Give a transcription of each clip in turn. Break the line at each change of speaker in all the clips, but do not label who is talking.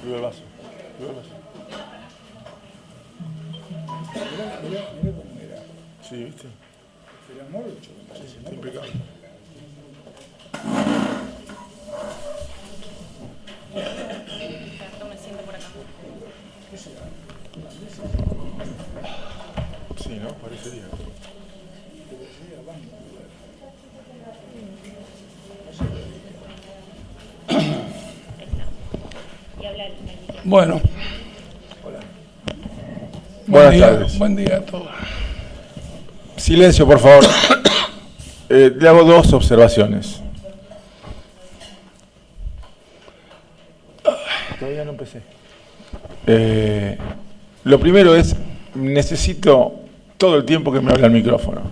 Viva el vaso. Viva el vaso.
Mirá cómo era.
Sí, ¿viste?
Era morocho, me parece, ¿no?
Impecable.
Me siento por acá.
¿Qué será?
Sí, ¿no? Parecería.
Bueno.
Buenas tardes.
Buen día a todos.
Silencio, por favor. Le hago dos observaciones. Todavía no empecé. Lo primero es, necesito todo el tiempo que me hable al micrófono,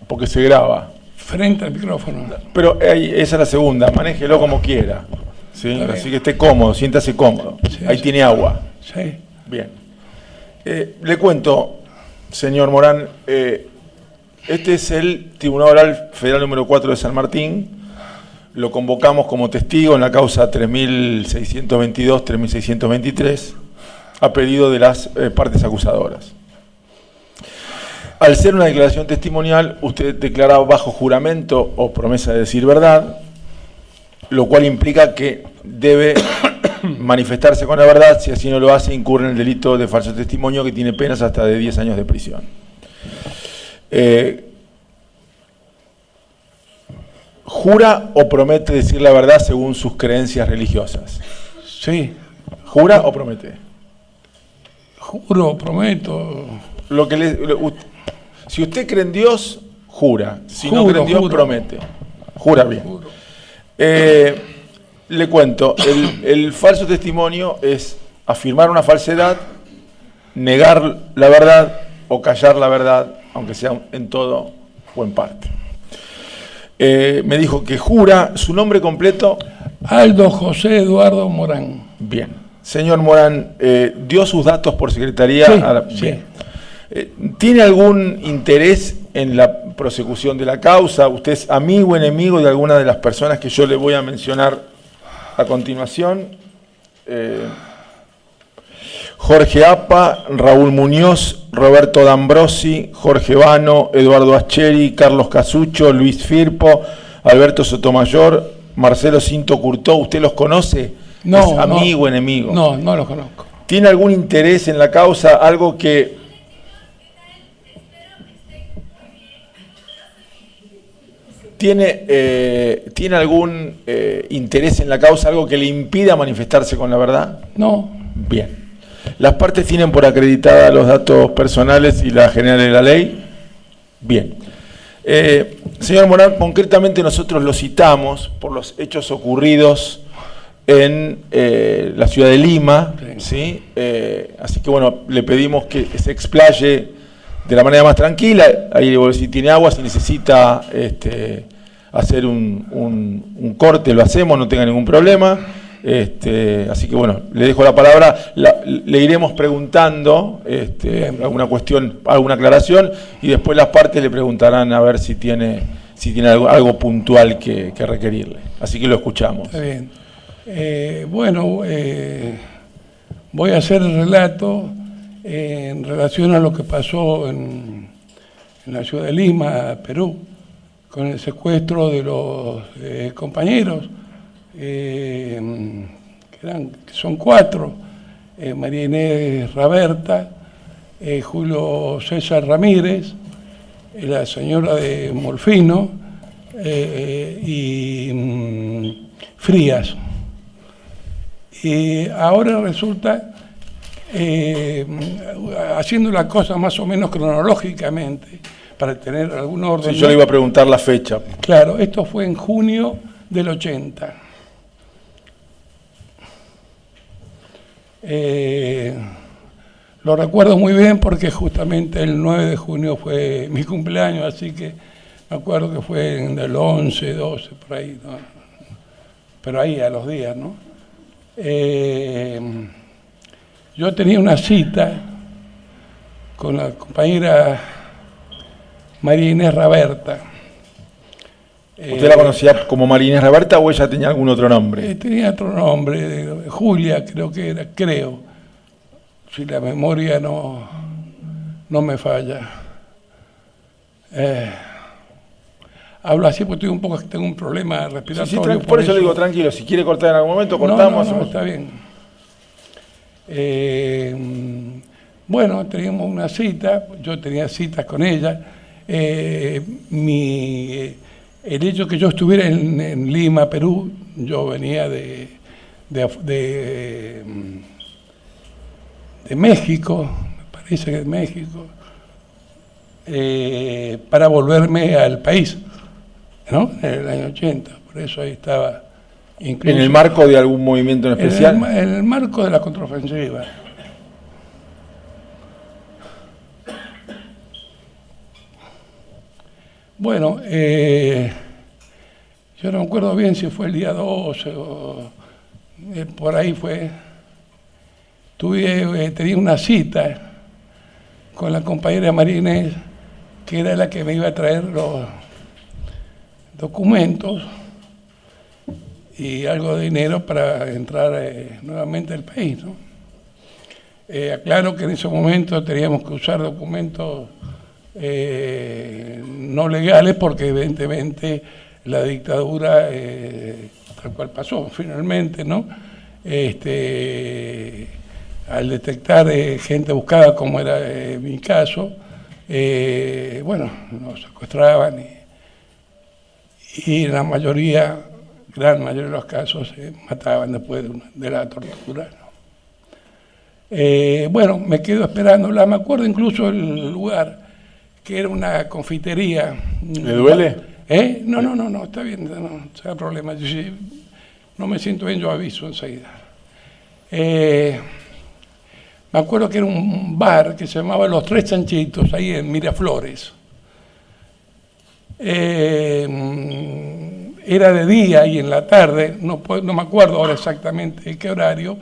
porque se graba.
Frente al micrófono.
Pero esa es la segunda, manéjelo como quiera. ¿Sí? Así que esté cómodo, siéntase cómodo.
Sí,
ahí
sí.
tiene agua.
Sí.
Bien. Le cuento, señor Morán, este es el Tribunal Oral Federal número 4 de San Martín. Lo convocamos como testigo en la causa 3622-3623, a pedido de las partes acusadoras. Al ser una declaración testimonial, usted declara bajo juramento o promesa de decir verdad, lo cual implica que debe manifestarse con la verdad. Si así no lo hace, incurre en el delito de falso testimonio, que tiene penas hasta de 10 años de prisión. ¿Jura o promete decir la verdad según sus creencias religiosas?
Sí.
¿Jura o promete?
Juro, prometo.
Si usted cree en Dios, jura. Si no
Juro,
cree en Dios,
juro.
promete. Jura bien.
Juro.
Le cuento, el falso testimonio es afirmar una falsedad, negar la verdad o callar la verdad, aunque sea en todo o en parte. Me dijo que jura. ¿Su nombre completo?
Aldo José Eduardo Morán.
Bien. Señor Morán, ¿dio sus datos por secretaría?
Sí,
Bien. ¿Tiene algún interés en la prosecución de la causa? ¿Usted es amigo o enemigo de alguna de las personas que yo le voy a mencionar a continuación? Jorge Apa, Raúl Muñoz, Roberto D'Ambrosi, Jorge Vano, Eduardo Ascheri, Carlos Casucho, Luis Firpo, Alberto Sotomayor, Marcelo Cinto Curtó. ¿Usted los conoce?
No.
¿Es amigo o enemigo?
No, no los conozco.
¿Tiene algún interés en la causa? ¿Algo que ¿Tiene algún interés en la causa, algo que le impida manifestarse con la verdad?
No.
Bien. ¿Las partes tienen por acreditada los datos personales y la general de la ley? Bien. Señor Morán, concretamente nosotros lo citamos por los hechos ocurridos en la ciudad de Lima, ¿sí? Así que bueno, le pedimos que se explaye de la manera más tranquila. Ahí si tiene agua, si necesita hacer un corte, lo hacemos, no tenga ningún problema. Así que bueno, le dejo la palabra. Le iremos preguntando alguna cuestión, alguna aclaración, y después las partes le preguntarán a ver si si tiene algo puntual que requerirle. Así que lo escuchamos.
Está bien. Voy a hacer el relato en relación a lo que pasó en la ciudad de Lima, Perú, con el secuestro de los compañeros, que son 4, María Inés Raberta, Julio César Ramírez, la señora de Molfino y Frías. Y ahora resulta, haciendo la cosa más o menos cronológicamente, para tener algún orden.
Sí, yo le iba a preguntar la fecha.
Claro, esto fue en junio del 80. Lo recuerdo muy bien porque justamente el 9 de junio fue mi cumpleaños, así que me acuerdo que fue en el 11, 12, por ahí, ¿no? Pero ahí a los días, ¿no? Yo tenía una cita con la compañera María Inés Raberta.
¿Usted la conocía como María Inés Raberta o ella tenía algún otro nombre?
Tenía otro nombre, Julia creo que era, si la memoria no me falla. Hablo así porque tengo un problema respiratorio.
Sí, por eso le digo, tranquilo, si quiere cortar en algún momento, cortamos.
No, está bien. Bueno, teníamos una cita, yo tenía citas con ella. El hecho que yo estuviera en Lima, Perú, yo venía de México, me parece que de México, para volverme al país, ¿no? En el año 80, por eso ahí estaba. Incluso,
¿en el marco de algún movimiento en especial?
En el marco de la contraofensiva. Bueno, yo no me acuerdo bien si fue el día 12 o por ahí fue. Tenía una cita con la compañera María Inés, que era la que me iba a traer los documentos y algo de dinero para entrar nuevamente al país, ¿no? Aclaro que en ese momento teníamos que usar documentos no legales porque evidentemente la dictadura, tal cual pasó finalmente, ¿no? Al detectar gente buscada, como era mi caso, bueno, nos secuestraban y la mayoría, gran mayoría de los casos, se mataban después de la tortura, ¿no? Bueno, me quedo esperándola, me acuerdo incluso el lugar, que era una confitería.
¿Le duele?
No, está bien, no hay problema. Yo, si no me siento bien, yo aviso enseguida. Me acuerdo que era un bar que se llamaba Los Tres Chanchitos, ahí en Miraflores. Era de día y en la tarde, no me acuerdo ahora exactamente qué horario,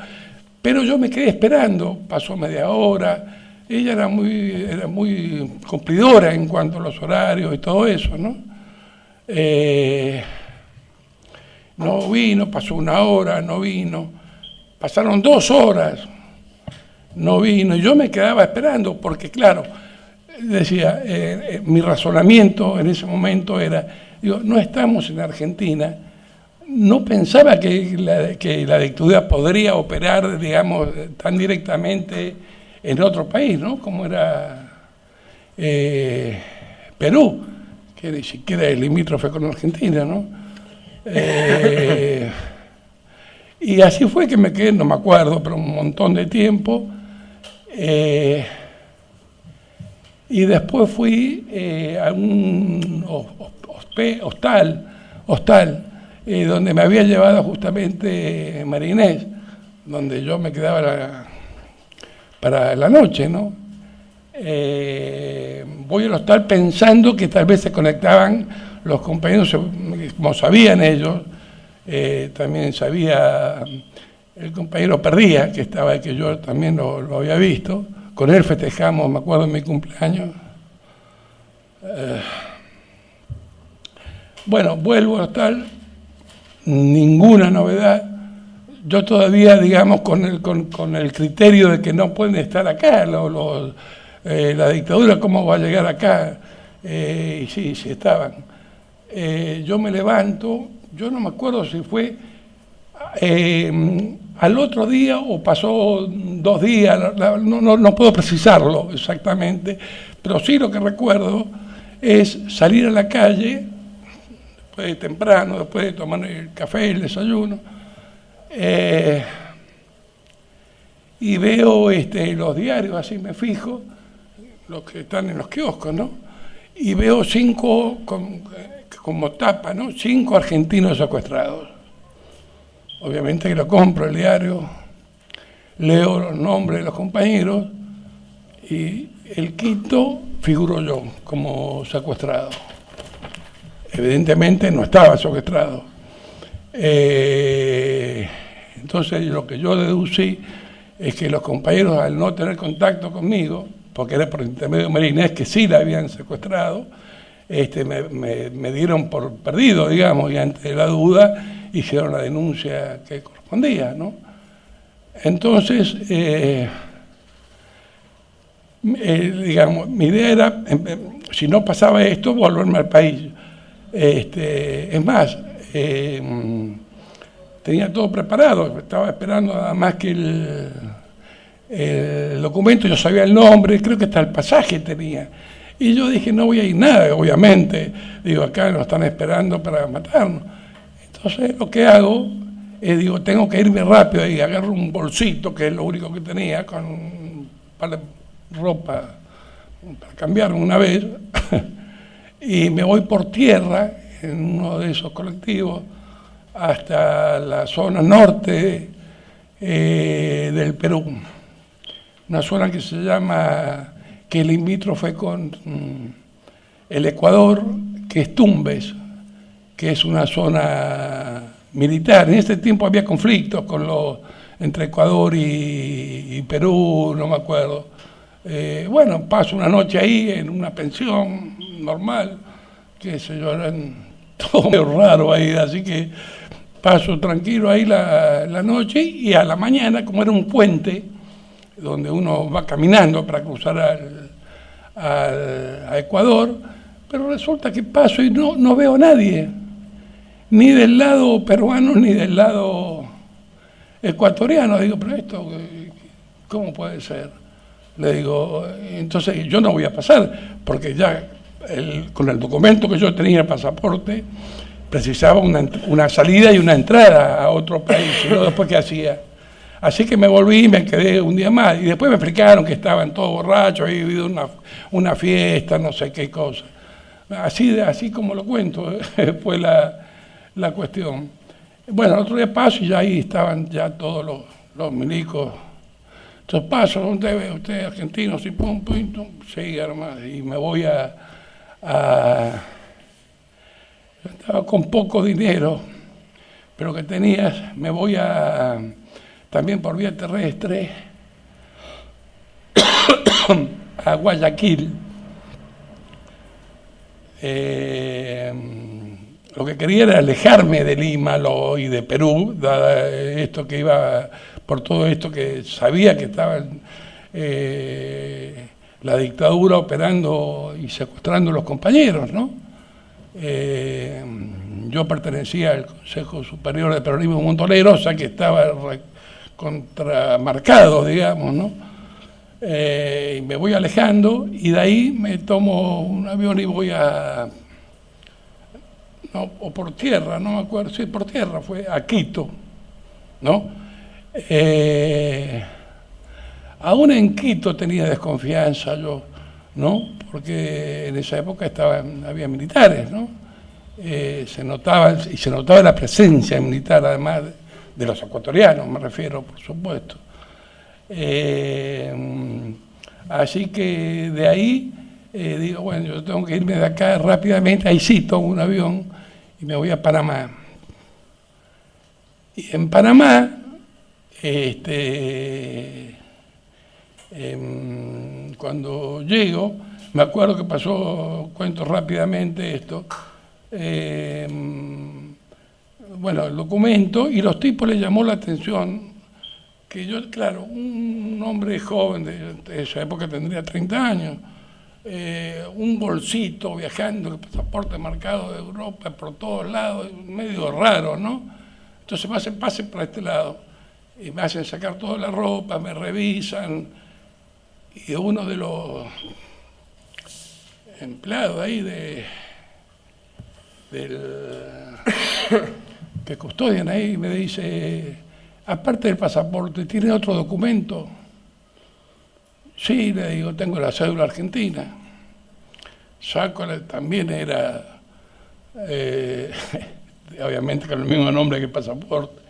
pero yo me quedé esperando, pasó media hora. Ella era muy cumplidora en cuanto a los horarios y todo eso, ¿no? No vino, pasó una hora, no vino, pasaron 2 horas, no vino, y yo me quedaba esperando, porque claro, decía, mi razonamiento en ese momento era, digo, no estamos en Argentina, no pensaba que la dictadura podría operar, digamos, tan directamente en otro país, ¿no? Como era Perú, que ni siquiera es limítrofe con Argentina, ¿no? Y así fue que me quedé, no me acuerdo, pero un montón de tiempo. Y después fui a un hostal, donde me había llevado justamente María Inés, donde yo me quedaba para la noche, ¿no? Voy al hostal pensando que tal vez se conectaban los compañeros, como sabían ellos, también sabía el compañero Perdía, que estaba, que yo también lo había visto, con él festejamos, me acuerdo, en mi cumpleaños. Bueno, vuelvo a tal, ninguna novedad. Yo todavía, digamos, con el criterio de que no pueden estar acá, la dictadura, ¿cómo va a llegar acá? Y sí, estaban. Yo me levanto, yo no me acuerdo si fue al otro día o pasó 2 días, no puedo precisarlo exactamente, pero sí lo que recuerdo es salir a la calle, después de temprano, después de tomar el café, el desayuno, y veo los diarios, así me fijo, los que están en los kioscos, ¿no? Y veo 5, como tapa, ¿no? 5 argentinos secuestrados. Obviamente que lo compro el diario, leo los nombres de los compañeros y el quinto figuro yo como secuestrado. Evidentemente no estaba secuestrado. Entonces lo que yo deducí es que los compañeros, al no tener contacto conmigo, porque era por intermedio de María Inés, que sí la habían secuestrado, me dieron por perdido, digamos, y ante la duda hicieron la denuncia que correspondía, ¿no? Entonces, digamos, mi idea era, si no pasaba esto, volverme al país. Es más, tenía todo preparado, estaba esperando nada más que el documento, yo sabía el nombre, creo que hasta el pasaje tenía. Y yo dije, no voy a ir nada, obviamente. Digo, acá nos están esperando para matarnos. Entonces lo que hago es, digo, tengo que irme rápido y agarro un bolsito, que es lo único que tenía, con un par de ropa para cambiarme una vez, y me voy por tierra en uno de esos colectivos hasta la zona norte del Perú, una zona que se llama, que el limítrofe con el Ecuador, que es Tumbes, que es una zona militar. En ese tiempo había conflictos entre Ecuador y Perú, no me acuerdo. Bueno, paso una noche ahí en una pensión normal, qué sé yo, eran todo medio raro ahí, así que paso tranquilo ahí la noche, y a la mañana, como era un puente donde uno va caminando para cruzar a Ecuador, pero resulta que paso y no veo a nadie, ni del lado peruano ni del lado ecuatoriano. Digo, pero esto, ¿cómo puede ser? Le digo, entonces yo no voy a pasar, porque ya con el documento que yo tenía, el pasaporte, precisaba una salida y una entrada a otro país, y no después qué hacía. Así que me volví y me quedé un día más, y después me explicaron que estaban todos borrachos, había habido una fiesta, no sé qué cosa. Así como lo cuento, fue la cuestión. Bueno, el otro día paso y ya ahí estaban ya todos los milicos. Entonces paso, ¿dónde ve usted, argentino? Sí, pum, sí, hermano, y me voy yo estaba con poco dinero, pero que tenías, me voy también por vía terrestre a Guayaquil. Lo que quería era alejarme de Lima y de Perú, dada esto que iba, por todo esto que sabía que estaba la dictadura operando y secuestrando a los compañeros, ¿no? Yo pertenecía al Consejo Superior de Peronismo Montonero, o sea que estaba contramarcado, digamos, ¿no? Y me voy alejando, y de ahí me tomo un avión y voy o por tierra, no me acuerdo, sí, por tierra, fue a Quito, ¿no? Aún en Quito tenía desconfianza yo, ¿no? Porque en esa época había militares, ¿no? Se notaba la presencia militar, además de los ecuatorianos, me refiero, por supuesto. Así que de ahí digo, bueno, yo tengo que irme de acá rápidamente, ahí sí tomo un avión y me voy a Panamá. Y en Panamá, cuando llego, me acuerdo que pasó, cuento rápidamente esto, bueno, el documento, y los tipos les llamó la atención que yo, claro, un hombre joven de esa época tendría 30 años, un bolsito viajando, el pasaporte marcado de Europa por todos lados, medio raro, ¿no? Entonces pasen para este lado, y me hacen sacar toda la ropa, me revisan, y uno de los empleados ahí que custodian ahí me dice, aparte del pasaporte, ¿tiene otro documento? Sí, le digo, tengo la cédula argentina. Saco, también era, obviamente con el mismo nombre que el pasaporte.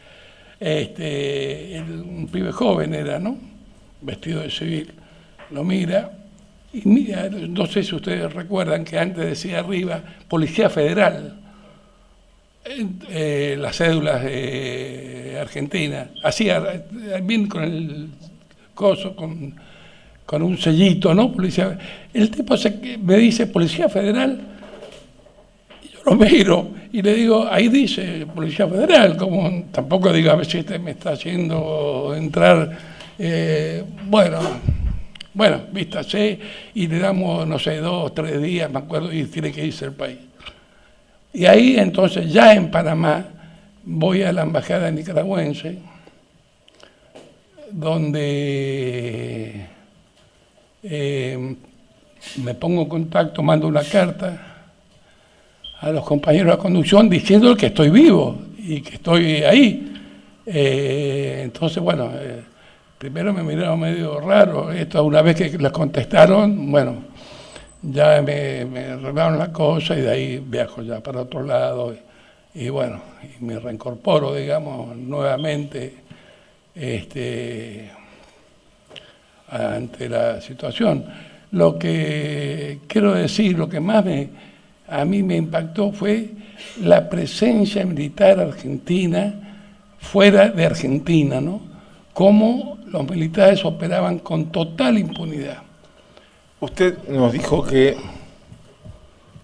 Un pibe joven era, ¿no? Vestido de civil. Lo mira y mira, no sé si ustedes recuerdan que antes decía arriba, Policía Federal, las cédulas argentinas. Hacía bien con el coso, con un sellito, ¿no? Policía. El tipo me dice Policía Federal, y yo lo miro y le digo, ahí dice Policía Federal, como tampoco digo, a ver si este me está haciendo entrar, bueno, vístase, y le damos, no sé, 2 o 3 días, me acuerdo, y tiene que irse al país. Y ahí entonces, ya en Panamá, voy a la embajada nicaragüense, donde me pongo en contacto, mando una carta a los compañeros de conducción diciendo que estoy vivo y que estoy ahí. Entonces, bueno, primero me miraron medio raro. Esto, una vez que les contestaron, bueno, ya me arreglaron la cosa y de ahí viajo ya para otro lado. Y bueno, y me reincorporo, digamos, nuevamente ante la situación. Lo que quiero decir, lo que más a mí me impactó fue la presencia militar argentina fuera de Argentina, ¿no? Cómo los militares operaban con total impunidad.
Usted nos dijo que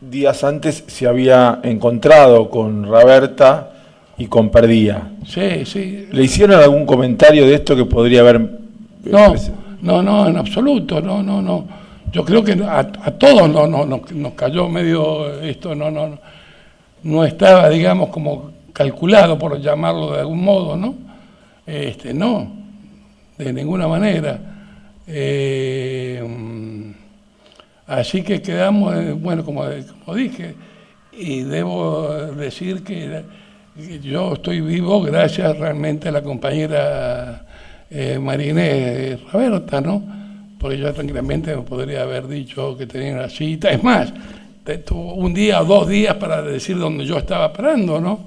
días antes se había encontrado con Raberta y con Perdía.
Sí, sí.
¿Le hicieron algún comentario de esto que podría haber...
No, en absoluto, no. Yo creo que a todos nos cayó medio esto, no estaba, digamos, como calculado, por llamarlo de algún modo, ¿no? No, de ninguna manera. Así que quedamos, bueno, como dije, y debo decir que yo estoy vivo gracias realmente a la compañera María Inés Raberta, ¿no? Porque yo tranquilamente me podría haber dicho que tenía una cita. Es más, tuvo 1 día o 2 días para decir dónde yo estaba parando, ¿no?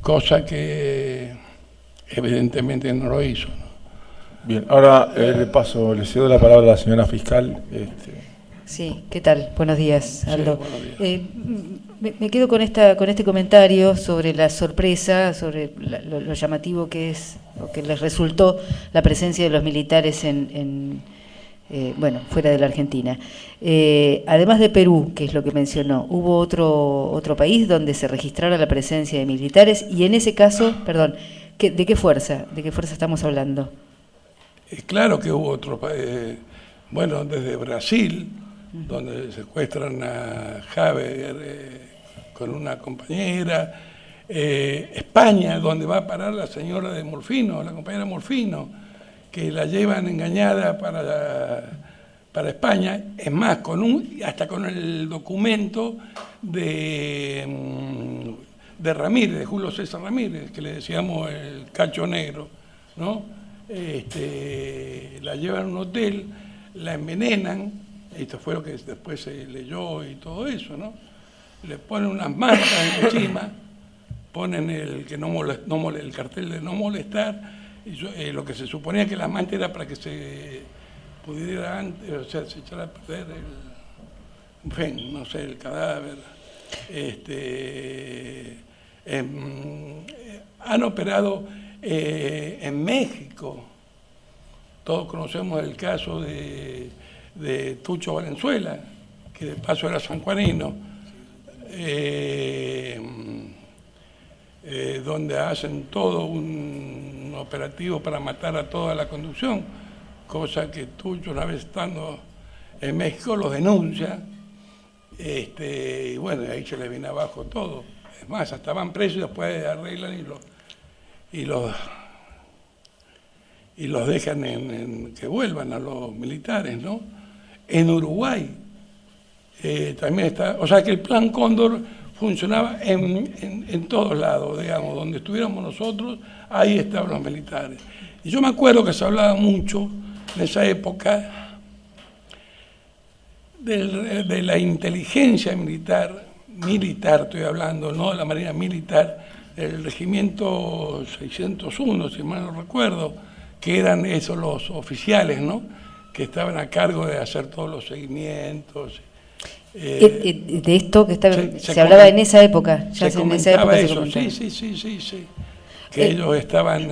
Cosa que evidentemente no lo hizo, ¿no?
Bien, ahora le cedo la palabra a la señora fiscal.
Sí, ¿qué tal? Buenos días, Aldo.
Sí, buenos días.
Me quedo con este comentario sobre la sorpresa, sobre lo llamativo que es, o que les resultó la presencia de los militares fuera de la Argentina. Además de Perú, que es lo que mencionó, ¿hubo otro país donde se registrara la presencia de militares? Y en ese caso, perdón, ¿de qué fuerza estamos hablando?
Claro que hubo otro país, desde Brasil, donde secuestran a Javier con una compañera, España, donde va a parar la señora de Molfino, la compañera Molfino, que la llevan engañada para España, es más, hasta con el documento de Ramírez, de Julio César Ramírez, que le decíamos el cacho negro, ¿no? La llevan a un hotel, la envenenan, esto fue lo que después se leyó y todo eso, ¿no? Le ponen unas mantas encima, ponen el cartel de no molestar, y lo que se suponía que la manta era para que se pudiera antes, se echara a perder el cadáver. Han operado en México. Todos conocemos el caso de Tucho Valenzuela, que de paso era sanjuanino. donde hacen todo un operativo para matar a toda la conducción, cosa que Tucho, una vez estando en México, lo denuncia, y bueno, ahí se le viene abajo todo. Es más, hasta van presos y después arreglan y los dejan que vuelvan a los militares, ¿no? En Uruguay también está, o sea que el Plan Cóndor funcionaba en todos lados, digamos, donde estuviéramos nosotros, ahí estaban los militares. Y yo me acuerdo que se hablaba mucho en esa época de la inteligencia militar estoy hablando, no de la Marina Militar, del regimiento 601, si mal no recuerdo, que eran esos los oficiales, ¿no?, que estaban a cargo de hacer todos los seguimientos.
De esto que se hablaba en esa época, ya
se
en esa época
eso,
se comentaba.
sí. Que ellos estaban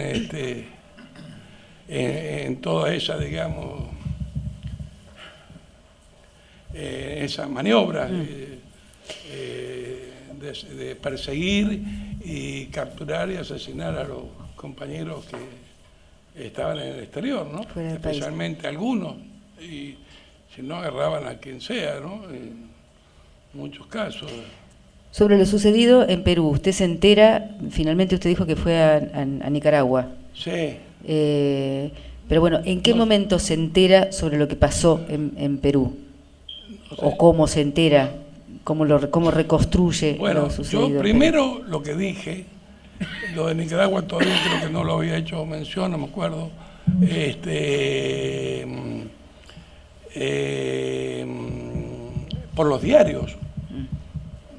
en toda esa, digamos, esas maniobras de perseguir y capturar y asesinar a los compañeros que estaban en el exterior, ¿no? Especialmente algunos, y si no agarraban a quien sea, ¿no? En muchos casos.
Sobre lo sucedido en Perú, usted se entera, finalmente usted dijo que fue a Nicaragua.
Sí.
Pero bueno, ¿en qué momento se entera sobre lo que pasó en Perú?
No sé.
¿O cómo se entera? ¿Cómo reconstruye
Bueno,
lo sucedido?
yo primero lo que dije, lo de Nicaragua todavía creo que no lo había hecho mención, no me acuerdo, por los diarios,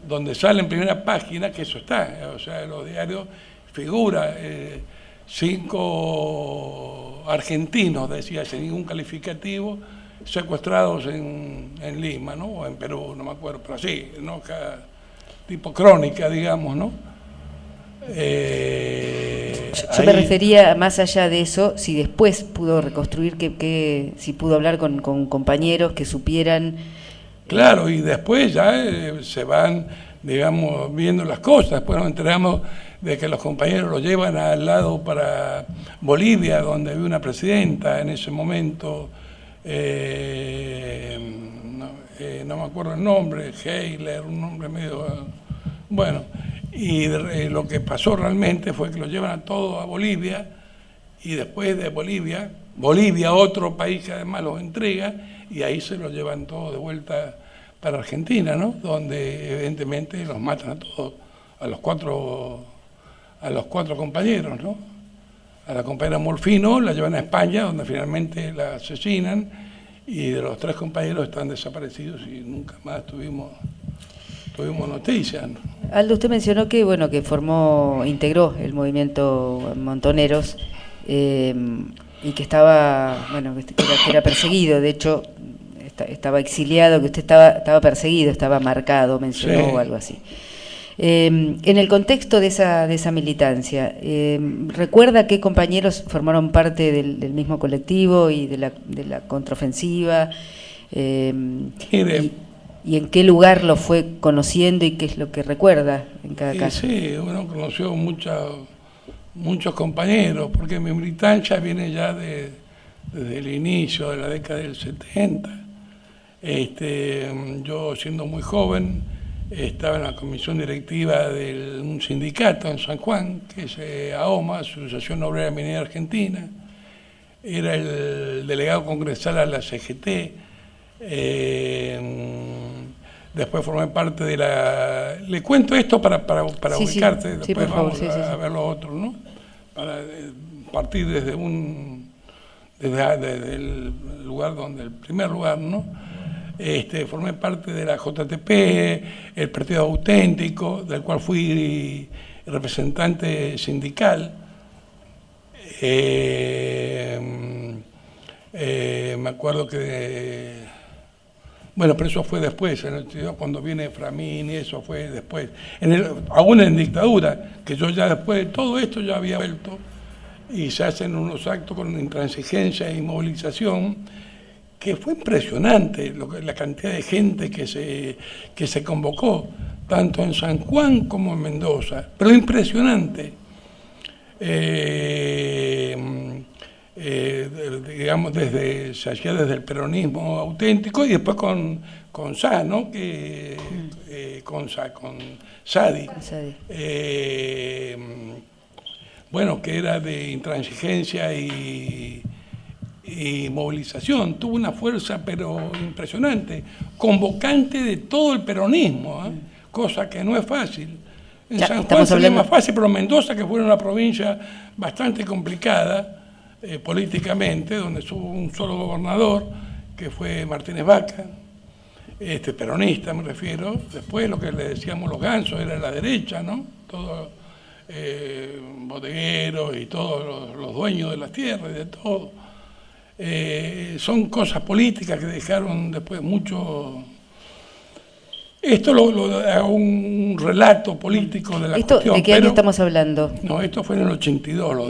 donde sale en primera página, que eso está, o sea, en los diarios figura 5 argentinos, decía, sin ningún calificativo, secuestrados en Lima, ¿no? O en Perú, no me acuerdo, pero así, ¿no? Tipo crónica, digamos, ¿no?
Yo me refería, más allá de eso, si después pudo reconstruir, si pudo hablar con compañeros que supieran.
Claro, y después ya se van, digamos, viendo las cosas. Después nos enteramos de que los compañeros lo llevan al lado para Bolivia, donde había una presidenta en ese momento, no me acuerdo el nombre, Heiler, un nombre medio... Bueno, y lo que pasó realmente fue que lo llevan a todos a Bolivia, y después de Bolivia, otro país que además los entrega, y ahí se los llevan todos de vuelta para Argentina, ¿no? Donde evidentemente los matan a todos, a los cuatro compañeros, ¿no? A la compañera Molfino la llevan a España, donde finalmente la asesinan, y de los 3 compañeros están desaparecidos y nunca más tuvimos noticias, ¿no?
Aldo, usted mencionó que integró el movimiento Montoneros, y que estaba, que era perseguido, de hecho estaba exiliado, que usted estaba perseguido, estaba marcado, mencionó,
sí,
o algo así. En el contexto de esa militancia, ¿recuerda qué compañeros formaron parte del mismo colectivo y de la contraofensiva? ¿Y en qué lugar lo fue conociendo y qué es lo que recuerda en cada caso?
Sí, uno conoció muchos compañeros, porque mi militancia viene ya desde el inicio de la década del 70. Yo, siendo muy joven, estaba en la comisión directiva de un sindicato en San Juan, que es AOMA, Asociación Obrera Minera Argentina. Era el delegado congresal a la CGT. Después formé parte de la... Le cuento esto para
sí,
ubicarte,
sí,
después
por favor,
vamos a ver los otros, ¿no? Para partir desde el lugar el primer lugar, ¿no? Formé parte de la JTP, el Partido Auténtico, del cual fui representante sindical. Me acuerdo que... Bueno, pero eso fue después, cuando viene Framín, y eso fue después. Aún en dictadura, que yo ya después de todo esto ya había vuelto, y se hacen unos actos con intransigencia y movilización, que fue impresionante la cantidad de gente que se convocó, tanto en San Juan como en Mendoza, pero impresionante. digamos, se hacía desde el peronismo auténtico y después con Sá, ¿no? Con Sadi. Bueno, que era de intransigencia y movilización. Tuvo una fuerza pero impresionante, convocante de todo el peronismo, cosa que no es fácil. En San Juan sería más fácil, pero Mendoza, que fue una provincia bastante complicada políticamente, donde hubo un solo gobernador, que fue Martínez Vaca, peronista me refiero. Después lo que le decíamos los gansos era la derecha, ¿no? Todos bodegueros y todos los dueños de las tierras y de todo. Son cosas políticas que dejaron después mucho. Esto hago un relato político de la cuestión.
¿De qué año estamos hablando?
No, esto fue en el 82, lo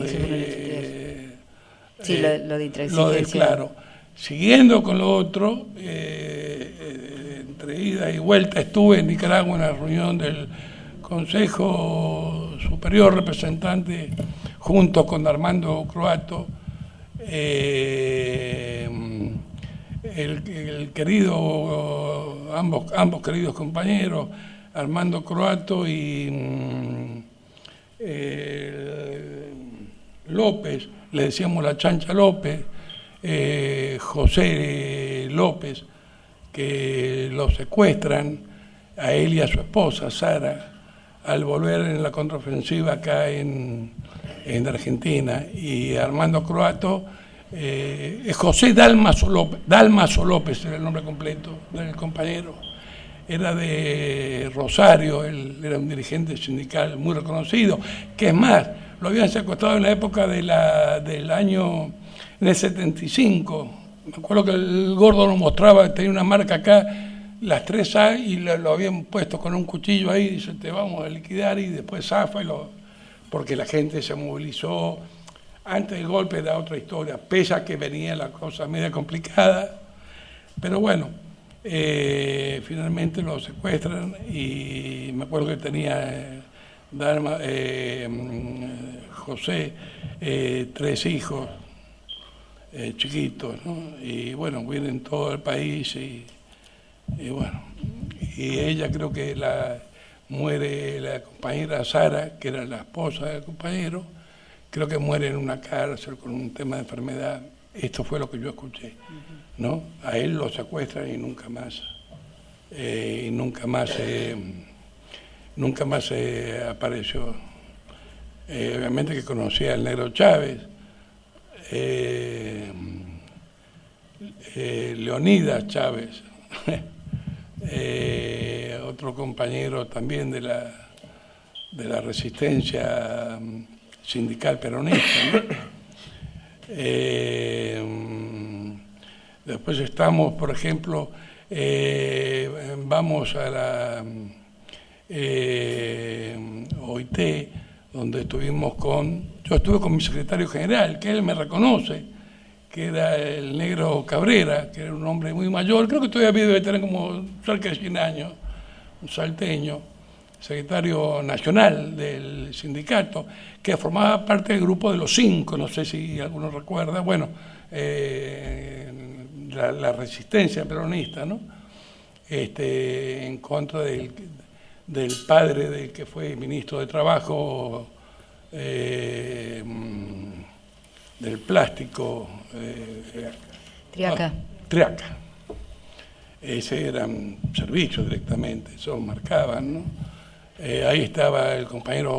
de
intransigencia.
Claro. Siguiendo con lo otro, entre ida y vuelta estuve en Nicaragua en la reunión del Consejo Superior Representante junto con Armando Croato, el querido, ambos queridos compañeros, Armando Croato y López, le decíamos la Chancha López, José López, que lo secuestran a él y a su esposa, Sara, al volver en la contraofensiva acá en Argentina. Y Armando Croato, José Dálmaso López era el nombre completo del compañero, era de Rosario, él era un dirigente sindical muy reconocido, que es más, lo habían secuestrado en la época del año, en el 75, me acuerdo que el gordo nos mostraba, tenía una marca acá, las 3A, y lo habían puesto con un cuchillo ahí, dice, te vamos a liquidar, y después zafa, porque la gente se movilizó. Antes del golpe da otra historia, pese a que venía la cosa media complicada, pero bueno, finalmente lo secuestran y me acuerdo que tenía José 3 hijos chiquitos, ¿no? Y bueno, vienen todo el país y bueno, y ella creo que muere la compañera Sara, que era la esposa del compañero, creo que muere en una cárcel con un tema de enfermedad. Esto fue lo que yo escuché, ¿no? A él lo secuestran y nunca más apareció. Obviamente que conocía al Negro Chávez, Leonidas Chávez, otro compañero también de la resistencia sindical peronista, ¿no? Después estamos, por ejemplo, vamos a la OIT, donde yo estuve con mi secretario general, que él me reconoce, que era el Negro Cabrera, que era un hombre muy mayor, creo que todavía debe tener como cerca de 100 años, un salteño, secretario nacional del sindicato, que formaba parte del grupo de los 5, no sé si alguno recuerda, bueno, la resistencia peronista, ¿no? En contra del padre del que fue ministro de Trabajo del plástico.
Triaca.
Triaca. Ese era un servicio directamente, eso marcaban, ¿no? Ahí estaba el compañero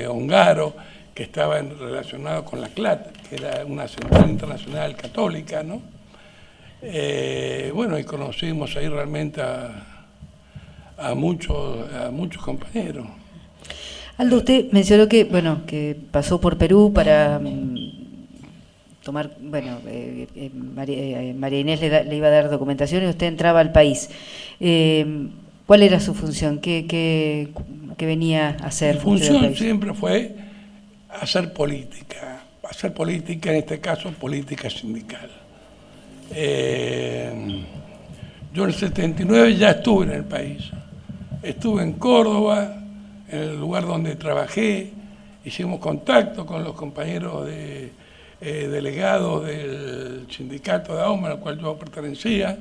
Ongaro, que estaba relacionado con la CLAT, que era una central internacional católica, ¿no? Bueno, y conocimos ahí realmente a muchos compañeros.
Aldo, usted mencionó que pasó por Perú para tomar, María Inés le iba a dar documentación y usted entraba al país. ¿Cuál era su función? ¿Qué venía a hacer?
Mi función siempre fue hacer política, en este caso política sindical. Yo en el 79 ya estuve en el país, estuve en Córdoba, en el lugar donde trabajé, hicimos contacto con los compañeros delegados del sindicato de AUMA, al cual yo pertenecía.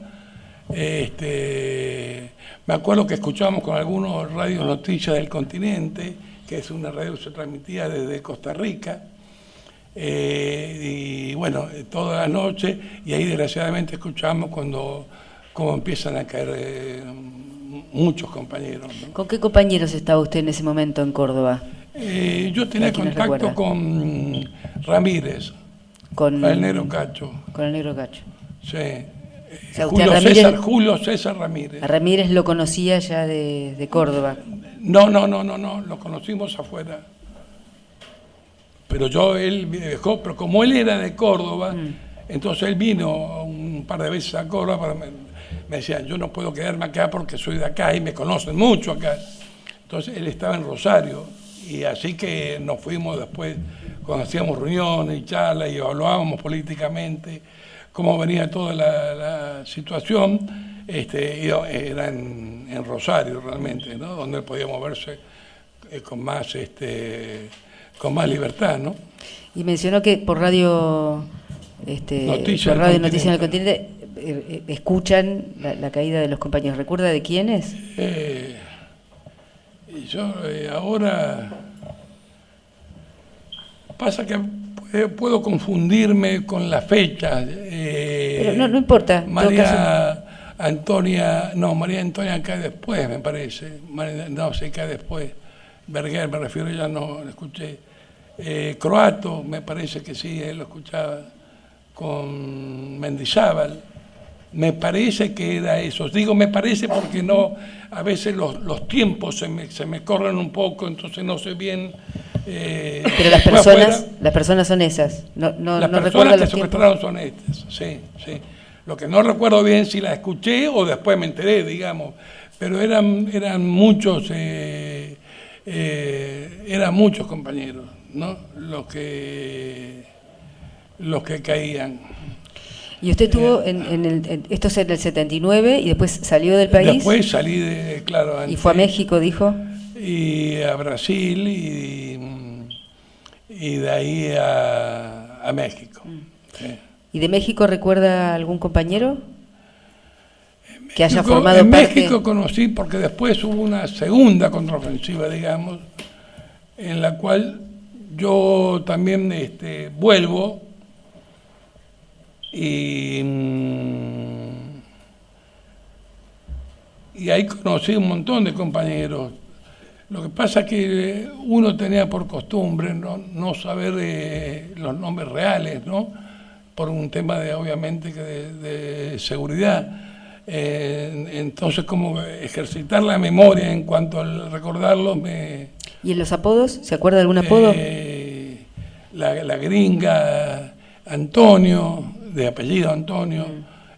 Me acuerdo que escuchábamos con algunos radios Noticias del Continente, que es una radio que se transmitía desde Costa Rica, y bueno, toda la noche, y ahí desgraciadamente escuchábamos cómo empiezan a caer muchos compañeros, ¿no?
¿Con qué compañeros estaba usted en ese momento en Córdoba?
Yo tenía contacto con Ramírez, con el Negro Cacho.
Con el Negro Cacho.
Sí.
O sea, usted
Julio César Ramírez.
A Ramírez lo conocía ya de Córdoba.
No, lo conocimos afuera. Pero él me dejó, pero como él era de Córdoba, entonces él vino un par de veces a Córdoba, me decían, yo no puedo quedarme acá porque soy de acá y me conocen mucho acá. Entonces él estaba en Rosario, y así que nos fuimos después, cuando hacíamos reuniones y charlas y evaluábamos políticamente cómo venía toda la situación, era en Rosario realmente, ¿no? Donde él podía moverse con más libertad, ¿no?
Y mencionó que por radio
Noticias
Noticias del Continente escuchan la caída de los compañeros. ¿Recuerda de quiénes?
Yo ahora pasa que puedo confundirme con las fechas.
Pero no importa.
María Antonia cae después, me parece. Se cae después. Berger, me refiero, ya no lo escuché. Croato, me parece que sí, él lo escuchaba. Con Mendizábal. Me parece que era eso. Digo me parece porque no, a veces los tiempos se me corren un poco, entonces no sé bien.
Pero las personas son esas.
Las personas que secuestraron son estas, sí. Lo que no recuerdo bien si las escuché o después me enteré, digamos. Pero eran muchos compañeros, ¿no? Los que caían.
Y usted estuvo esto es en el 79 y después salió del país.
Después salí claro.
¿Y fue a México, dijo?
Y a Brasil y de ahí a México. Sí.
¿Y de México recuerda algún compañero que haya formado parte?
En México conocí porque después hubo una segunda contraofensiva, digamos, en la cual yo también vuelvo. Y ahí conocí un montón de compañeros. Lo que pasa es que uno tenía por costumbre no saber los nombres reales, ¿no? Por un tema obviamente de seguridad. Entonces, como ejercitar la memoria en cuanto al recordarlos
¿Y en los apodos? ¿Se acuerda de algún apodo?
La gringa, Antonio, de apellido Antonio,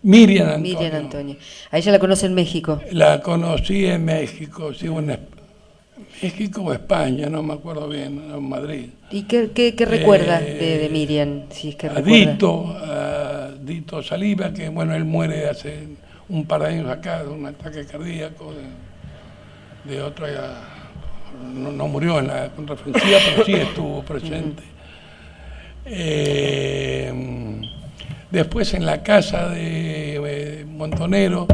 Miriam Antonio.
¿A ella la conoce en México?
La conocí en México, sí, en México o España, no me acuerdo bien, en Madrid.
¿Y qué recuerda de Miriam? Si es que recuerda.
A Dito Saliva, que bueno, él muere hace un par de años acá de un ataque cardíaco, de otra, no murió en la contraofensiva, pero sí estuvo presente. Después en la casa de Montonero,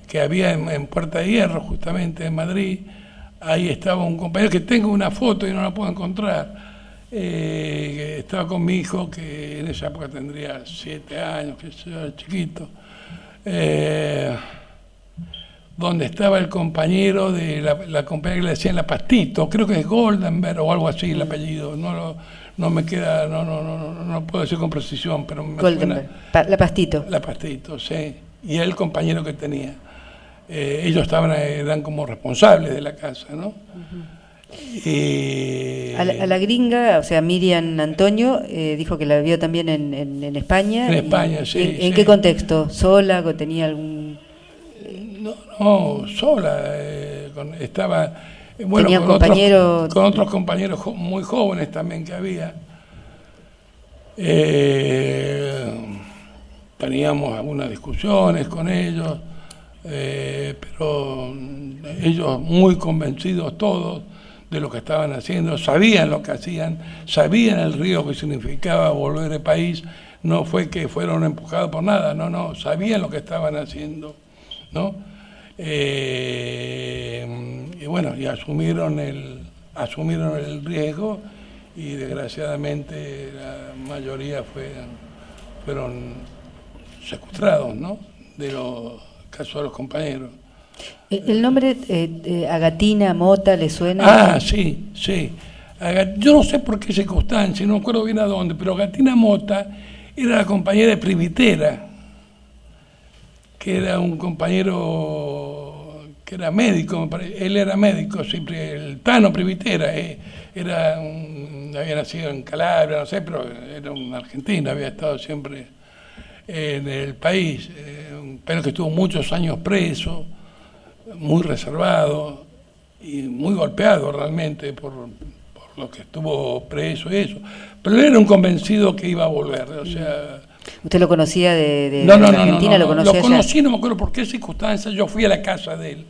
que había en Puerta de Hierro, justamente en Madrid, ahí estaba un compañero que tengo una foto y no la puedo encontrar, que estaba con mi hijo, que en esa época tendría 7 años, que era chiquito, donde estaba el compañero de la compañera que le decían la Pastito, creo que es Goldenberg o algo así el apellido, no me queda, no puedo decir con precisión, pero me suena.
La Pastito.
La Pastito, sí. Y el compañero que tenía. Ellos eran como responsables de la casa, ¿no?
Uh-huh. A la gringa, o sea, Miriam Antonio, dijo que la vio también en España.
En España, sí.
¿En qué contexto? ¿Sola? ¿Tenía algún...?
No, sola. Estaba... Bueno, con otros compañeros muy jóvenes también que había. Teníamos algunas discusiones con ellos, pero ellos muy convencidos todos de lo que estaban haciendo, sabían lo que hacían, sabían el riesgo que significaba volver al país, no fue que fueron empujados por nada, no, sabían lo que estaban haciendo, ¿no? Y bueno, y asumieron el riesgo, y desgraciadamente la mayoría fueron secuestrados, ¿no? De los casos de los compañeros.
¿El nombre Agatina, Mota, le suena?
Ah, sí. Yo no sé por qué circunstancia, no me acuerdo bien a dónde, pero Agatina Mota era la compañera de Privitera, que era un compañero que era médico, él era médico, siempre el Tano Privitera, había nacido en Calabria, no sé, pero era un argentino, había estado siempre en el país, pero que estuvo muchos años preso, muy reservado y muy golpeado realmente por lo que estuvo preso y eso. Pero él era un convencido que iba a volver, o sea...
¿Usted lo conocía de
No,
Argentina? ¿Lo conocía
lo
allá?
conocí, no me acuerdo por qué circunstancias, yo fui a la casa de él,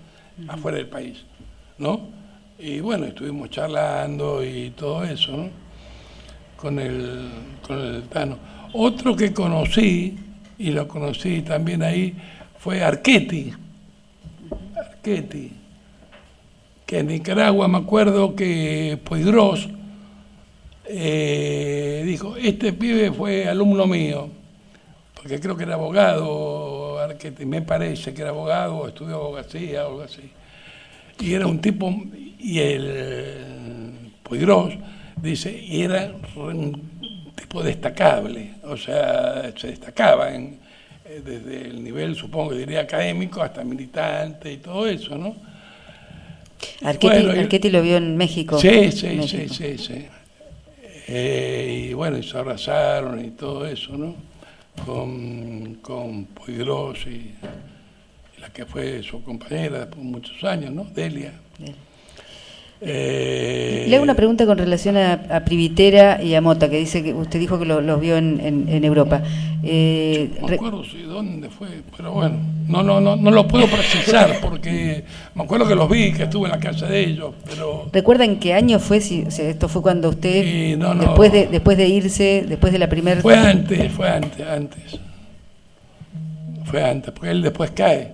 afuera del país, ¿no? Y bueno, estuvimos charlando y todo eso, ¿no? Con el Tano. Otro que conocí, y lo conocí también ahí, fue Archetti, que en Nicaragua me acuerdo que Poydros dijo, este pibe fue alumno mío, porque creo que era abogado, Archetti, me parece que era abogado, estudió abogacía o algo así. Y era un tipo, y el Poydros dice, y era un tipo destacable, o sea, se destacaba desde el nivel, supongo que diría académico, hasta militante y todo eso, ¿no?
Archetti lo vio en México.
Sí. Y bueno, y se abrazaron y todo eso, ¿no? Con Poydros y la que fue su compañera después de muchos años, ¿no? Delia.
Le hago una pregunta con relación a Privitera y a Mota, que dice que usted dijo que los vio en Europa.
No me acuerdo si dónde fue, pero bueno, no lo puedo precisar porque me acuerdo que los vi, que estuve en la casa de ellos, pero...
¿Recuerda en qué año fue? Si, o sea, esto fue cuando usted,
Sí,
después de irse, después de la primera...
Fue antes. Fue antes, porque él después cae.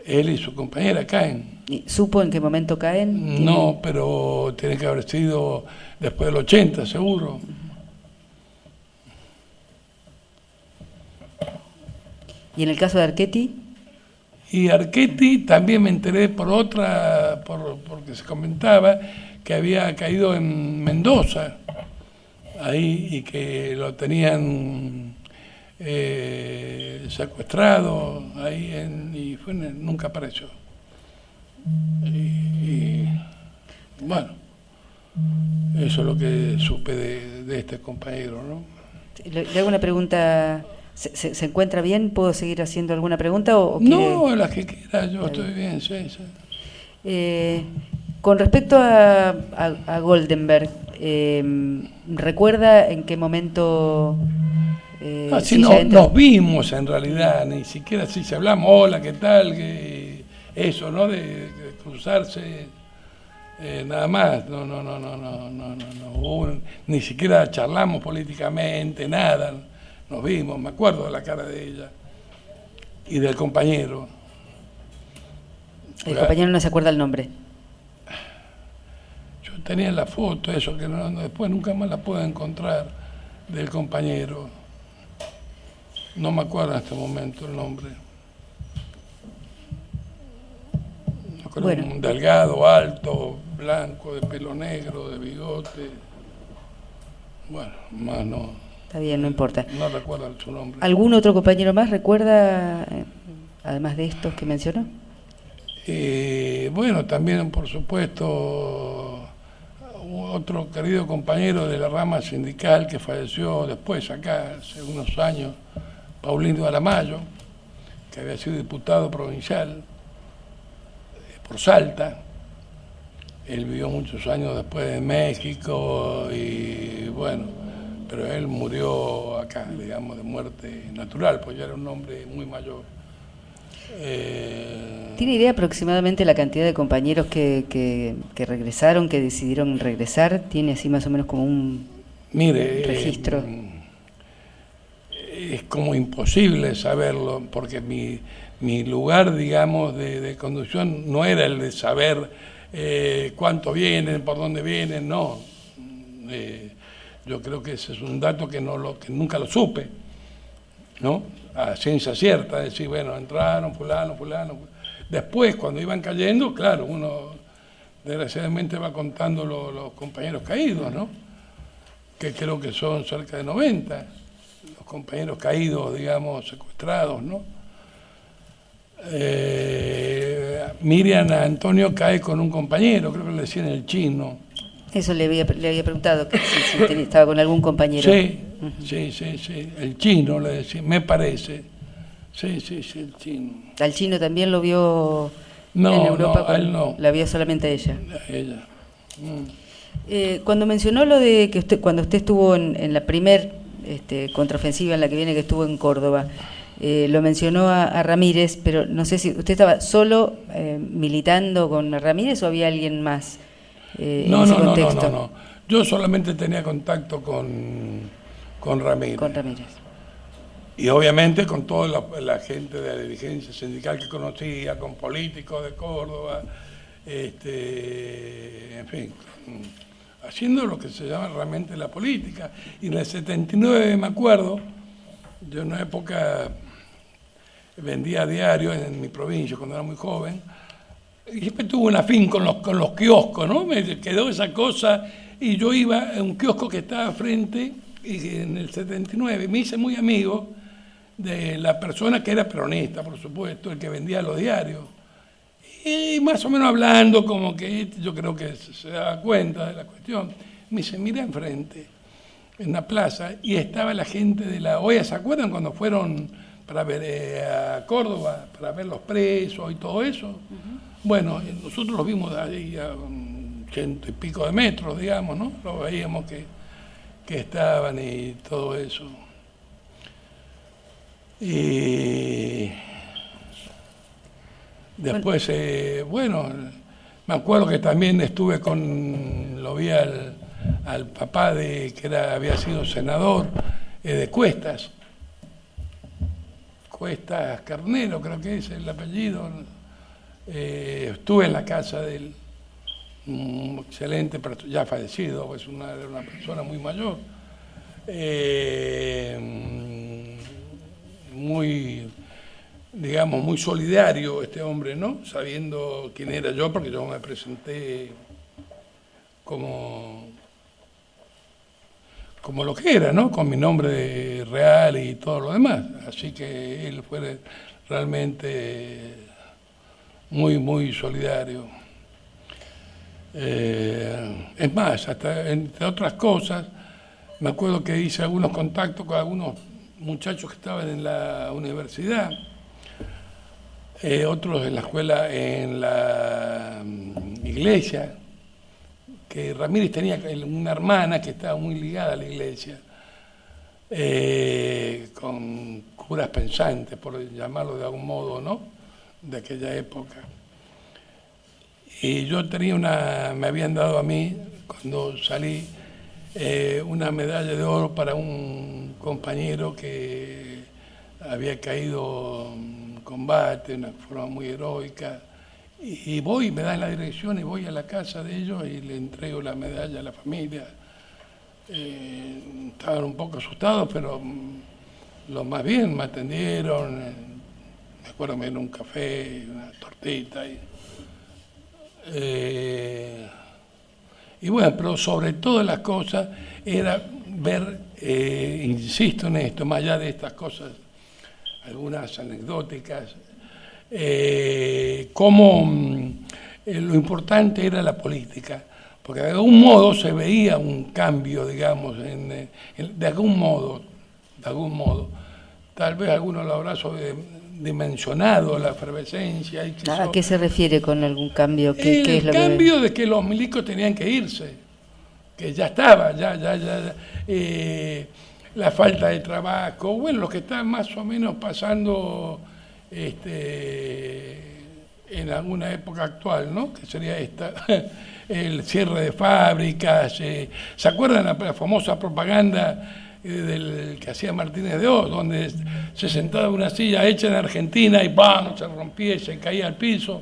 Él y su compañera caen.
¿Supo en qué momento caen?
No, pero tiene que haber sido después del 80, seguro.
¿Y en el caso de Archetti?
Y Archetti también me enteré porque se comentaba que había caído en Mendoza, ahí, y que lo tenían secuestrado ahí, y nunca apareció. Y bueno, eso es lo que supe de este compañero, ¿no?
Le hago una pregunta. ¿Se encuentra bien? ¿Puedo seguir haciendo alguna pregunta?
No, las que quiera, yo estoy bien, sí.
Con respecto a Goldenberg, ¿recuerda en qué momento...
nos vimos en realidad, ni siquiera si se hablamos, hola, ¿qué tal? Eso, ¿no? De cruzarse, nada más, no hubo, ni siquiera charlamos políticamente, nada. Nos vimos, me acuerdo de la cara de ella y del compañero.
El compañero no se acuerda el nombre.
Yo tenía la foto, eso que después nunca más la puedo encontrar, del compañero. No me acuerdo en este momento el nombre. Me acuerdo,
bueno.
Un delgado, alto, blanco, de pelo negro, de bigote. Bueno, más no.
Está bien, no importa.
No recuerdo su nombre.
¿Algún otro compañero más recuerda, además de estos que mencionó?
Bueno, también, por supuesto, otro querido compañero de la rama sindical que falleció después, acá, hace unos años, Paulino Aramayo, que había sido diputado provincial por Salta. Él vivió muchos años después en México y bueno, pero él murió acá, digamos, de muerte natural, pues ya era un hombre muy mayor.
¿Tiene idea aproximadamente la cantidad de compañeros que regresaron, que decidieron regresar? ¿Tiene así más o menos como un registro?
Es como imposible saberlo, porque mi lugar, digamos, de conducción no era el de saber cuántos vienen, por dónde vienen, no. Yo creo que ese es un dato que nunca lo supe, ¿no? A ciencia cierta, decir, bueno, entraron fulano. Después, cuando iban cayendo, claro, uno desgraciadamente va contando los compañeros caídos, ¿no? Que creo que son cerca de 90, los compañeros caídos, digamos, secuestrados, ¿no? Miriam Antonio cae con un compañero, creo que le decían el Chino.
Eso le había preguntado, que si estaba con algún compañero.
Sí, sí, el Chino le decía, me parece. Sí, el Chino.
¿Al Chino también lo vio en
No,
Europa?
a él no.
La vio solamente a ella.
A ella.
Cuando mencionó lo de que cuando usted estuvo en la primer contraofensiva en la que viene, que estuvo en Córdoba, lo mencionó a Ramírez, pero no sé si usted estaba solo militando con Ramírez o había alguien más en ese contexto.
No. Yo solamente tenía contacto con Ramírez.
Con Ramírez.
Y obviamente con toda la gente de la dirigencia sindical que conocía, con políticos de Córdoba, en fin, haciendo lo que se llama realmente la política. Y en el 79, me acuerdo, yo en una época vendía diarios en mi provincia cuando era muy joven, y siempre tuve un afín con los kioscos, ¿no? Me quedó esa cosa, y yo iba a un kiosco que estaba frente, y en el 79 me hice muy amigo de la persona que era peronista, por supuesto, el que vendía los diarios. Y más o menos hablando, como que yo creo que se daba cuenta de la cuestión, me dice, mira enfrente, en la plaza, y estaba la gente de la OEA, ¿se acuerdan cuando fueron para ver a Córdoba, para ver los presos y todo eso? Uh-huh. Bueno, nosotros los vimos de ahí a 100 y pico de metros, digamos, ¿no? Lo veíamos que estaban y todo eso. Y después, me acuerdo que también lo vi al papá había sido senador de Cuestas Carnero, creo que es el apellido. Estuve en la casa de él, excelente, pero ya fallecido, era una persona muy mayor. Muy, digamos, muy solidario este hombre, ¿no? Sabiendo quién era yo, porque yo me presenté como lo que era, ¿no? Con mi nombre real y todo lo demás. Así que él fue realmente muy, muy solidario. Es más, hasta entre otras cosas, me acuerdo que hice algunos contactos con algunos muchachos que estaban en la universidad, otros en la escuela, en la iglesia, que Ramírez tenía una hermana que estaba muy ligada a la iglesia, con curas pensantes, por llamarlo de algún modo, ¿no?, de aquella época. Y yo me habían dado a mí, cuando salí, una medalla de oro para un compañero que había caído en combate de una forma muy heroica. Y me dan la dirección y voy a la casa de ellos y le entrego la medalla a la familia. Estaban un poco asustados, pero lo más bien me atendieron. Me acuerdo, me dieron un café, una tortita. Y bueno, pero sobre todas las cosas era ver, insisto en esto, más allá de estas cosas, algunas anecdóticas, cómo lo importante era la política, porque de algún modo se veía un cambio, digamos, de algún modo, tal vez alguno lo habrá dimensionado la efervescencia.
¿A qué se refiere con algún cambio? ¿Qué es lo
cambio de que los milicos tenían que irse, que ya estaba, la falta de trabajo, bueno, lo que está más o menos pasando en alguna época actual, ¿no? Que sería esta, el cierre de fábricas. ¿Se acuerdan la famosa propaganda del que hacía Martínez de Oz, donde se sentaba en una silla hecha en Argentina y ¡pam!, se rompía y se caía al piso?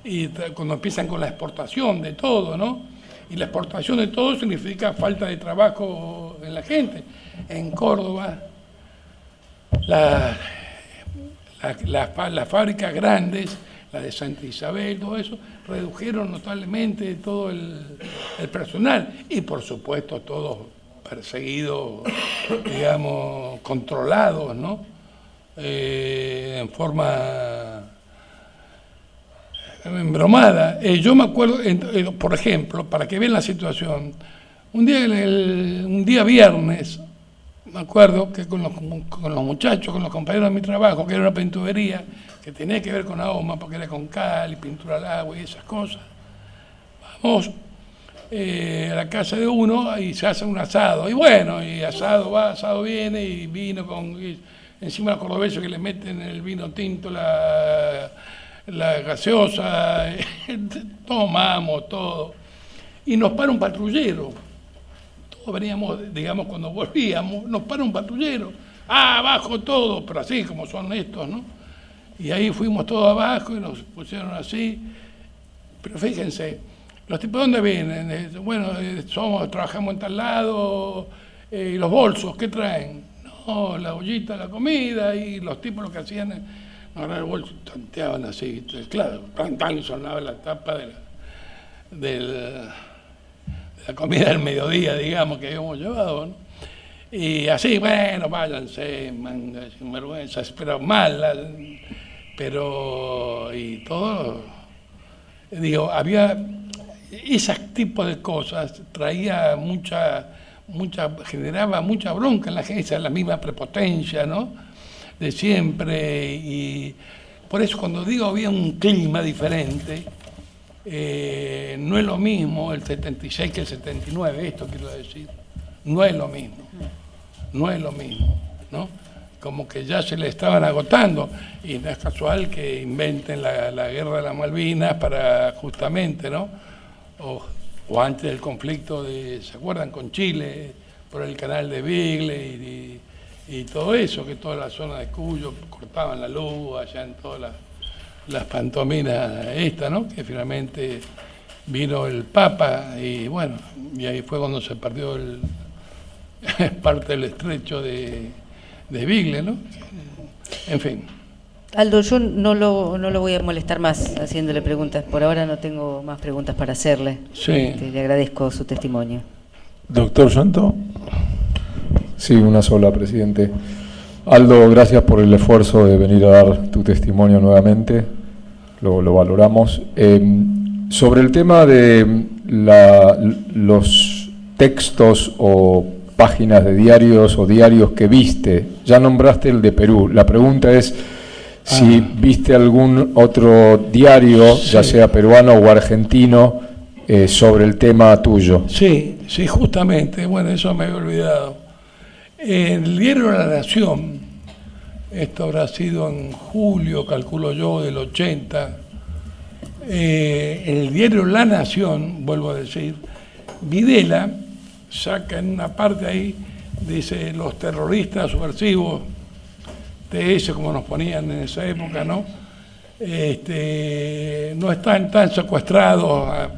Y cuando empiezan con la exportación de todo, ¿no? Y la exportación de todo significa falta de trabajo en la gente. En Córdoba, las fábricas grandes, la de Santa Isabel, todo eso, redujeron notablemente todo el personal. Y por supuesto todos perseguidos, digamos, controlados, ¿no? En forma embromada. Yo me acuerdo, por ejemplo, para que vean la situación, un día viernes, me acuerdo que con los muchachos, con los compañeros de mi trabajo, que era una pinturería que tenía que ver con AOMA, porque era con cal y pintura al agua y esas cosas, vamos a la casa de uno y se hace un asado. Y bueno, y asado va, asado viene, y vino encima los cordobeses que le meten el vino tinto, la gaseosa, tomamos todo. Y nos para un patrullero. Todos veníamos, digamos, cuando volvíamos, nos para un patrullero. Abajo todo, pero así como son estos, ¿no? Y ahí fuimos todos abajo y nos pusieron así. Pero fíjense, los tipos, ¿de dónde vienen? Bueno, trabajamos en tal lado, y los bolsos, ¿qué traen? No, la ollita, la comida, y los tipos lo que hacían, agarrar el bolso, tanteaban así, claro, tan sonaba la tapa de la comida del mediodía, digamos, que habíamos llevado, ¿no? Y así, bueno, váyanse, manga, sin vergüenza, pero mal, pero, y todo, digo, había ese tipo de cosas, traía generaba mucha bronca en la gente, la misma prepotencia, ¿no? De siempre, y por eso cuando digo había un clima diferente, no es lo mismo el 76 que el 79, esto quiero decir, no es lo mismo, ¿no? Como que ya se le estaban agotando, y no es casual que inventen la guerra de las Malvinas para justamente, ¿no? O antes del conflicto ¿se acuerdan? Con Chile, por el canal de Beagle y todo eso, que toda la zona de Cuyo cortaban la luz, allá en todas las pantominas ¿no? Que finalmente vino el Papa, y bueno, y ahí fue cuando se perdió parte del estrecho de Beagle, ¿no? En fin.
Aldo, yo no lo voy a molestar más haciéndole preguntas. Por ahora no tengo más preguntas para hacerle.
Sí.
Le agradezco su testimonio.
Doctor Santo.
Sí, una sola, presidente. Aldo, gracias por el esfuerzo de venir a dar tu testimonio nuevamente. Lo valoramos. Sobre el tema de los textos o páginas de diarios o diarios que viste, ya nombraste el de Perú. La pregunta es si viste algún otro diario,
sí,
ya sea peruano o argentino, sobre el tema tuyo.
Sí, justamente, bueno, eso me había olvidado. El diario La Nación, esto habrá sido en julio, calculo yo, del 80, el diario La Nación, vuelvo a decir, Videla saca en una parte ahí, dice, los terroristas subversivos, TS, como nos ponían en esa época, ¿no? No están tan secuestrados,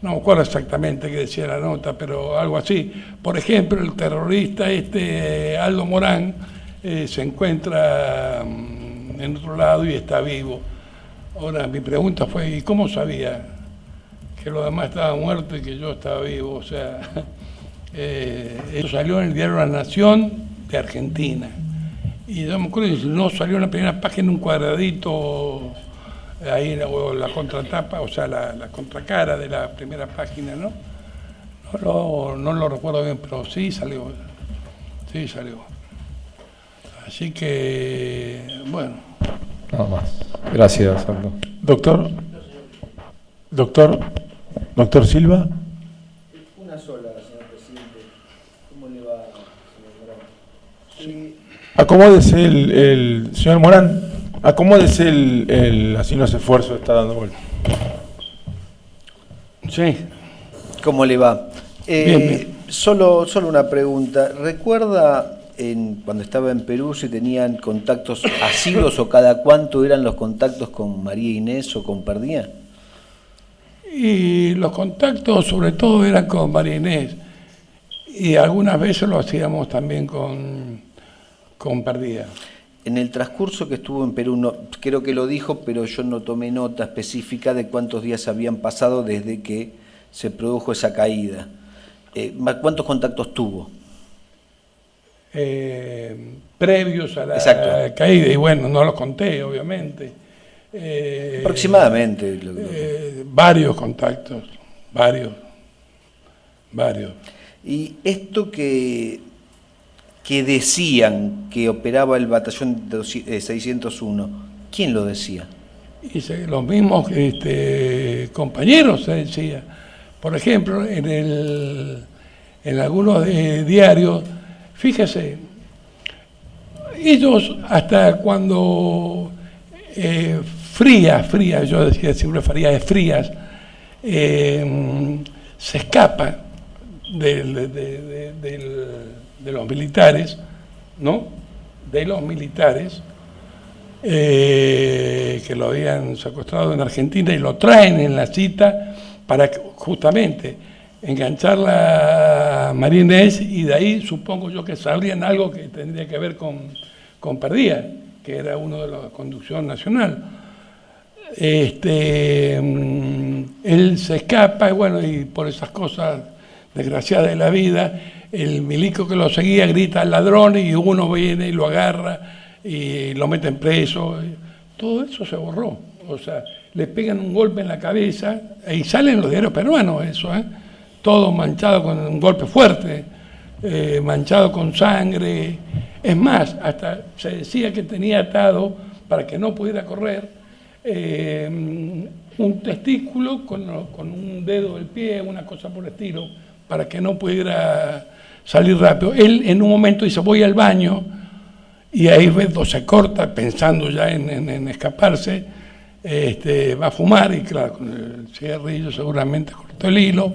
no me acuerdo exactamente qué decía la nota, pero algo así. Por ejemplo, el terrorista Aldo Morán se encuentra en otro lado y está vivo. Ahora, mi pregunta fue, ¿y cómo sabía que los demás estaban muertos y que yo estaba vivo? O sea, eso salió en el diario La Nación de Argentina. Y yo me acuerdo que no salió en la primera página un cuadradito ahí, o la contratapa, o sea, la contracara de la primera página, ¿no? No lo recuerdo bien, pero sí salió. Sí salió. Así que, bueno.
Nada más. Gracias, Aldo.
Doctor Silva.
Una sola, señor presidente. ¿Cómo le va, señor Morán?
Acomódese el señor Morán. Acomódese así no se esfuerzo, está dando vuelta.
Sí.
¿Cómo le va?
Bien, bien.
Solo una pregunta. ¿Recuerda cuando estaba en Perú si tenían contactos asiduos o cada cuánto eran los contactos con María Inés o con Perdía?
Y los contactos sobre todo eran con María Inés y algunas veces lo hacíamos también con Perdía.
En el transcurso que estuvo en Perú, no, creo que lo dijo, pero yo no tomé nota específica de cuántos días habían pasado desde que se produjo esa caída. ¿Cuántos contactos tuvo?
Previos a la
Exacto.
caída, y bueno, no los conté, obviamente.
Aproximadamente.
Varios contactos, varios.
Y esto que decían que operaba el batallón 601, ¿quién lo decía?
Y los mismos compañeros se decía. Por ejemplo, en algunos diarios, fíjese, ellos hasta cuando Frías, yo decía siempre Frías, se escapa de los militares, ¿no? De los militares que lo habían secuestrado en Argentina y lo traen en la cita para justamente enganchar a María Inés, y de ahí supongo yo que sabrían algo que tendría que ver con Perdía, que era uno de la conducción nacional. Él se escapa y bueno, y por esas cosas desgraciadas de la vida, el milico que lo seguía grita al ladrón y uno viene y lo agarra y lo meten preso. Todo eso se borró. O sea, le pegan un golpe en la cabeza y salen los diarios peruanos eso, todo manchado con un golpe fuerte, manchado con sangre. Es más, hasta se decía que tenía atado, para que no pudiera correr, un testículo con un dedo del pie, una cosa por el estilo, para que no pudiera salir rápido. Él en un momento dice, voy al baño, y ahí Beto se corta pensando ya en escaparse, va a fumar y claro, con el cigarrillo seguramente cortó el hilo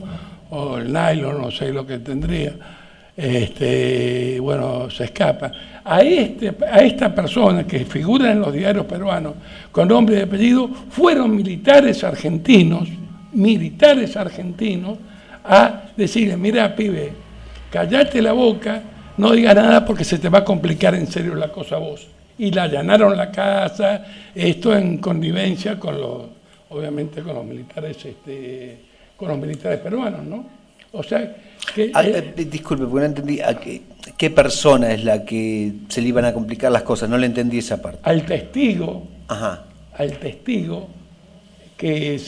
o el nylon, no sé lo que tendría, bueno, se escapa. A esta persona que figura en los diarios peruanos con nombre y apellido fueron militares argentinos a decirle, mira pibe, callate la boca, no digas nada porque se te va a complicar en serio la cosa a vos. Y le allanaron la casa, esto en connivencia obviamente con los militares, con los militares peruanos, ¿no? O sea que
disculpe, porque no entendí qué persona es la que se le iban a complicar las cosas, no le entendí esa parte.
al testigo que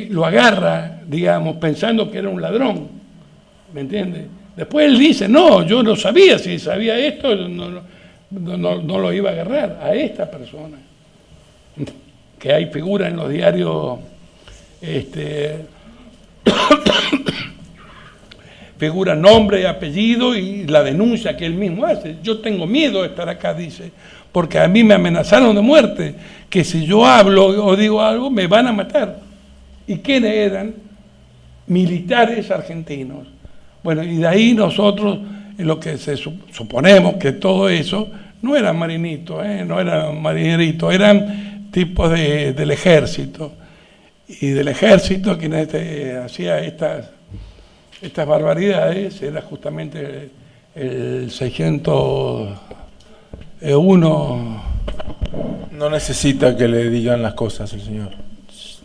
lo agarra, digamos, pensando que era un ladrón, ¿me entiendes? Después él dice, no, yo no sabía, si sabía esto, no lo iba a agarrar a esta persona. Que hay figura en los diarios, figura nombre y apellido y la denuncia que él mismo hace. Yo tengo miedo de estar acá, dice, porque a mí me amenazaron de muerte, que si yo hablo o digo algo me van a matar. ¿Y quiénes eran? Militares argentinos. Bueno, y de ahí nosotros, en lo que suponemos que todo eso, no eran marinitos, no eran marineritos, eran tipos del ejército. Y del ejército, quien hacía estas barbaridades, era justamente el 601.
No necesita que le digan las cosas el señor.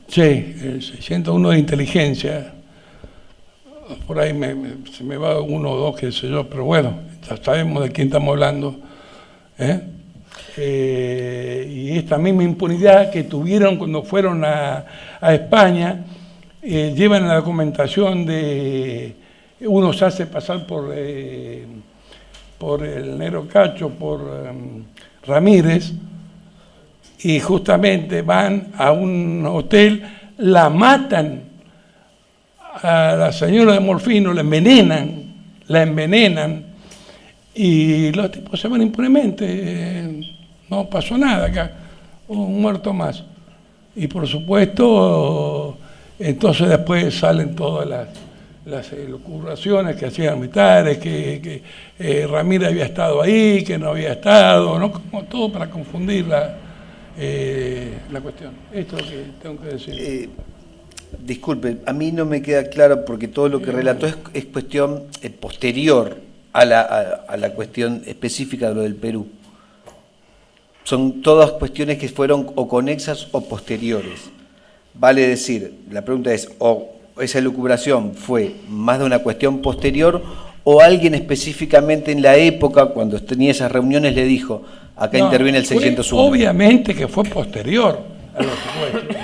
Sí, el 601 de inteligencia. Por ahí se me va uno o dos, qué sé yo, pero bueno, ya sabemos de quién estamos hablando. Y esta misma impunidad que tuvieron cuando fueron a España, llevan la documentación de... Uno se hace pasar por el negro Cacho, por Ramírez, y justamente van a un hotel, la matan a la señora de Morfino, la envenenan y los tipos se van impunemente, no pasó nada acá, un muerto más. Y por supuesto, entonces después salen todas las elucubraciones que hacían militares, que Ramírez había estado ahí, que no había estado, ¿no? Como todo para confundir la cuestión. Esto es lo que tengo que decir.
Disculpe, a mí no me queda claro porque todo lo que relató es cuestión posterior a la cuestión específica de lo del Perú. Son todas cuestiones que fueron o conexas o posteriores. Vale decir, la pregunta es, o esa elucubración fue más de una cuestión posterior o alguien específicamente en la época, cuando tenía esas reuniones, le dijo, acá interviene el 601.
Obviamente que fue posterior a los secuestros.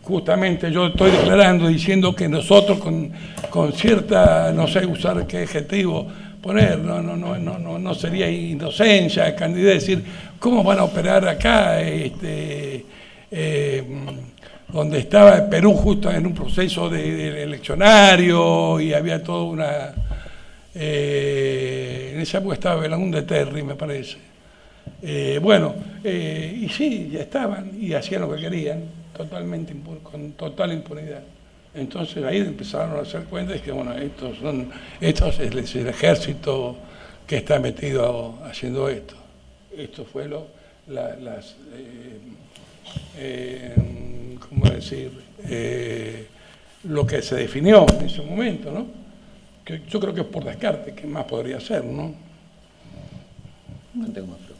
Justamente yo estoy declarando, diciendo que nosotros con cierta, no sé usar qué adjetivo poner, no sería inocencia, candidez, decir, ¿cómo van a operar acá? Donde estaba Perú justo en un proceso de eleccionario y había toda una... en esa época estaba Belaúnde Terry, me parece. Y sí, ya estaban y hacían lo que querían, totalmente con total impunidad. Entonces ahí empezaron a hacer cuentas que, bueno, esto es el ejército que está metido haciendo esto. Esto fue ¿cómo decir? Lo que se definió en ese momento, ¿no? Que yo creo que es por descarte, ¿qué más podría ser, no?
No tengo más preguntas.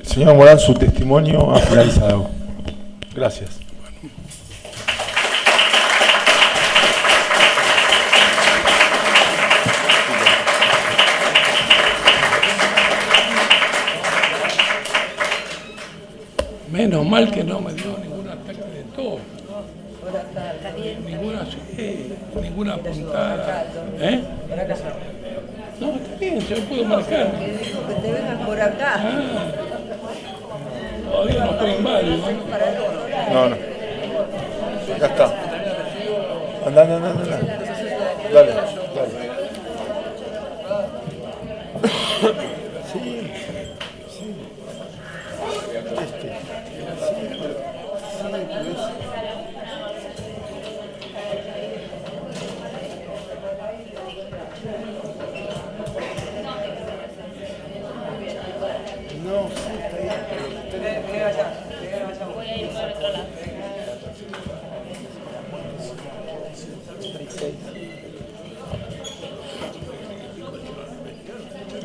Señor Morán, su testimonio ha finalizado. Gracias.
Menos mal que no me dio ningún ataque de tos. Ninguna puntada. No, está bien, se lo puedo marcar.
Que dijo que te vengas por acá.
Todavía no estoy inválido.
No. Ya está. Anda. Dale. Sí.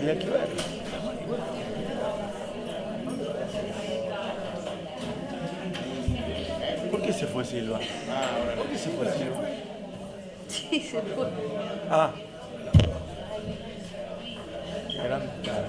Y aquí va. ¿Por qué se fue Silva? ¿Por qué se fue Silva?
Sí, se fue.
Ah. Gran cara.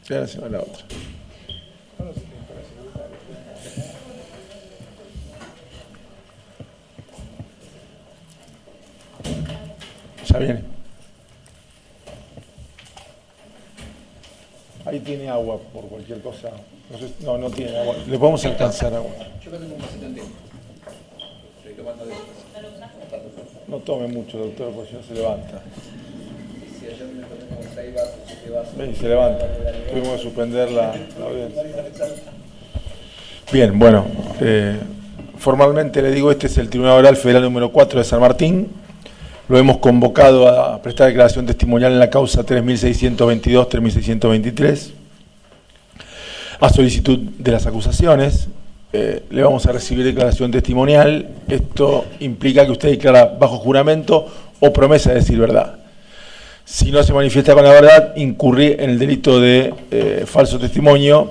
Y ahora se va la otra. Ya viene. Ahí tiene agua por cualquier cosa. No, sé, no tiene agua. Le podemos alcanzar agua. No tome mucho, doctor, porque si no se levanta. Ven, se levanta. Tuvimos que suspender la audiencia. Bien, bueno. Formalmente le digo, este es el Tribunal Oral Federal número 4 de San Martín. Lo hemos convocado a prestar declaración testimonial en la causa 3622-3623. A solicitud de las acusaciones, le vamos a recibir declaración testimonial. Esto implica que usted declara bajo juramento o promesa de decir verdad. Si no se manifiesta con la verdad, incurre en el delito de falso testimonio,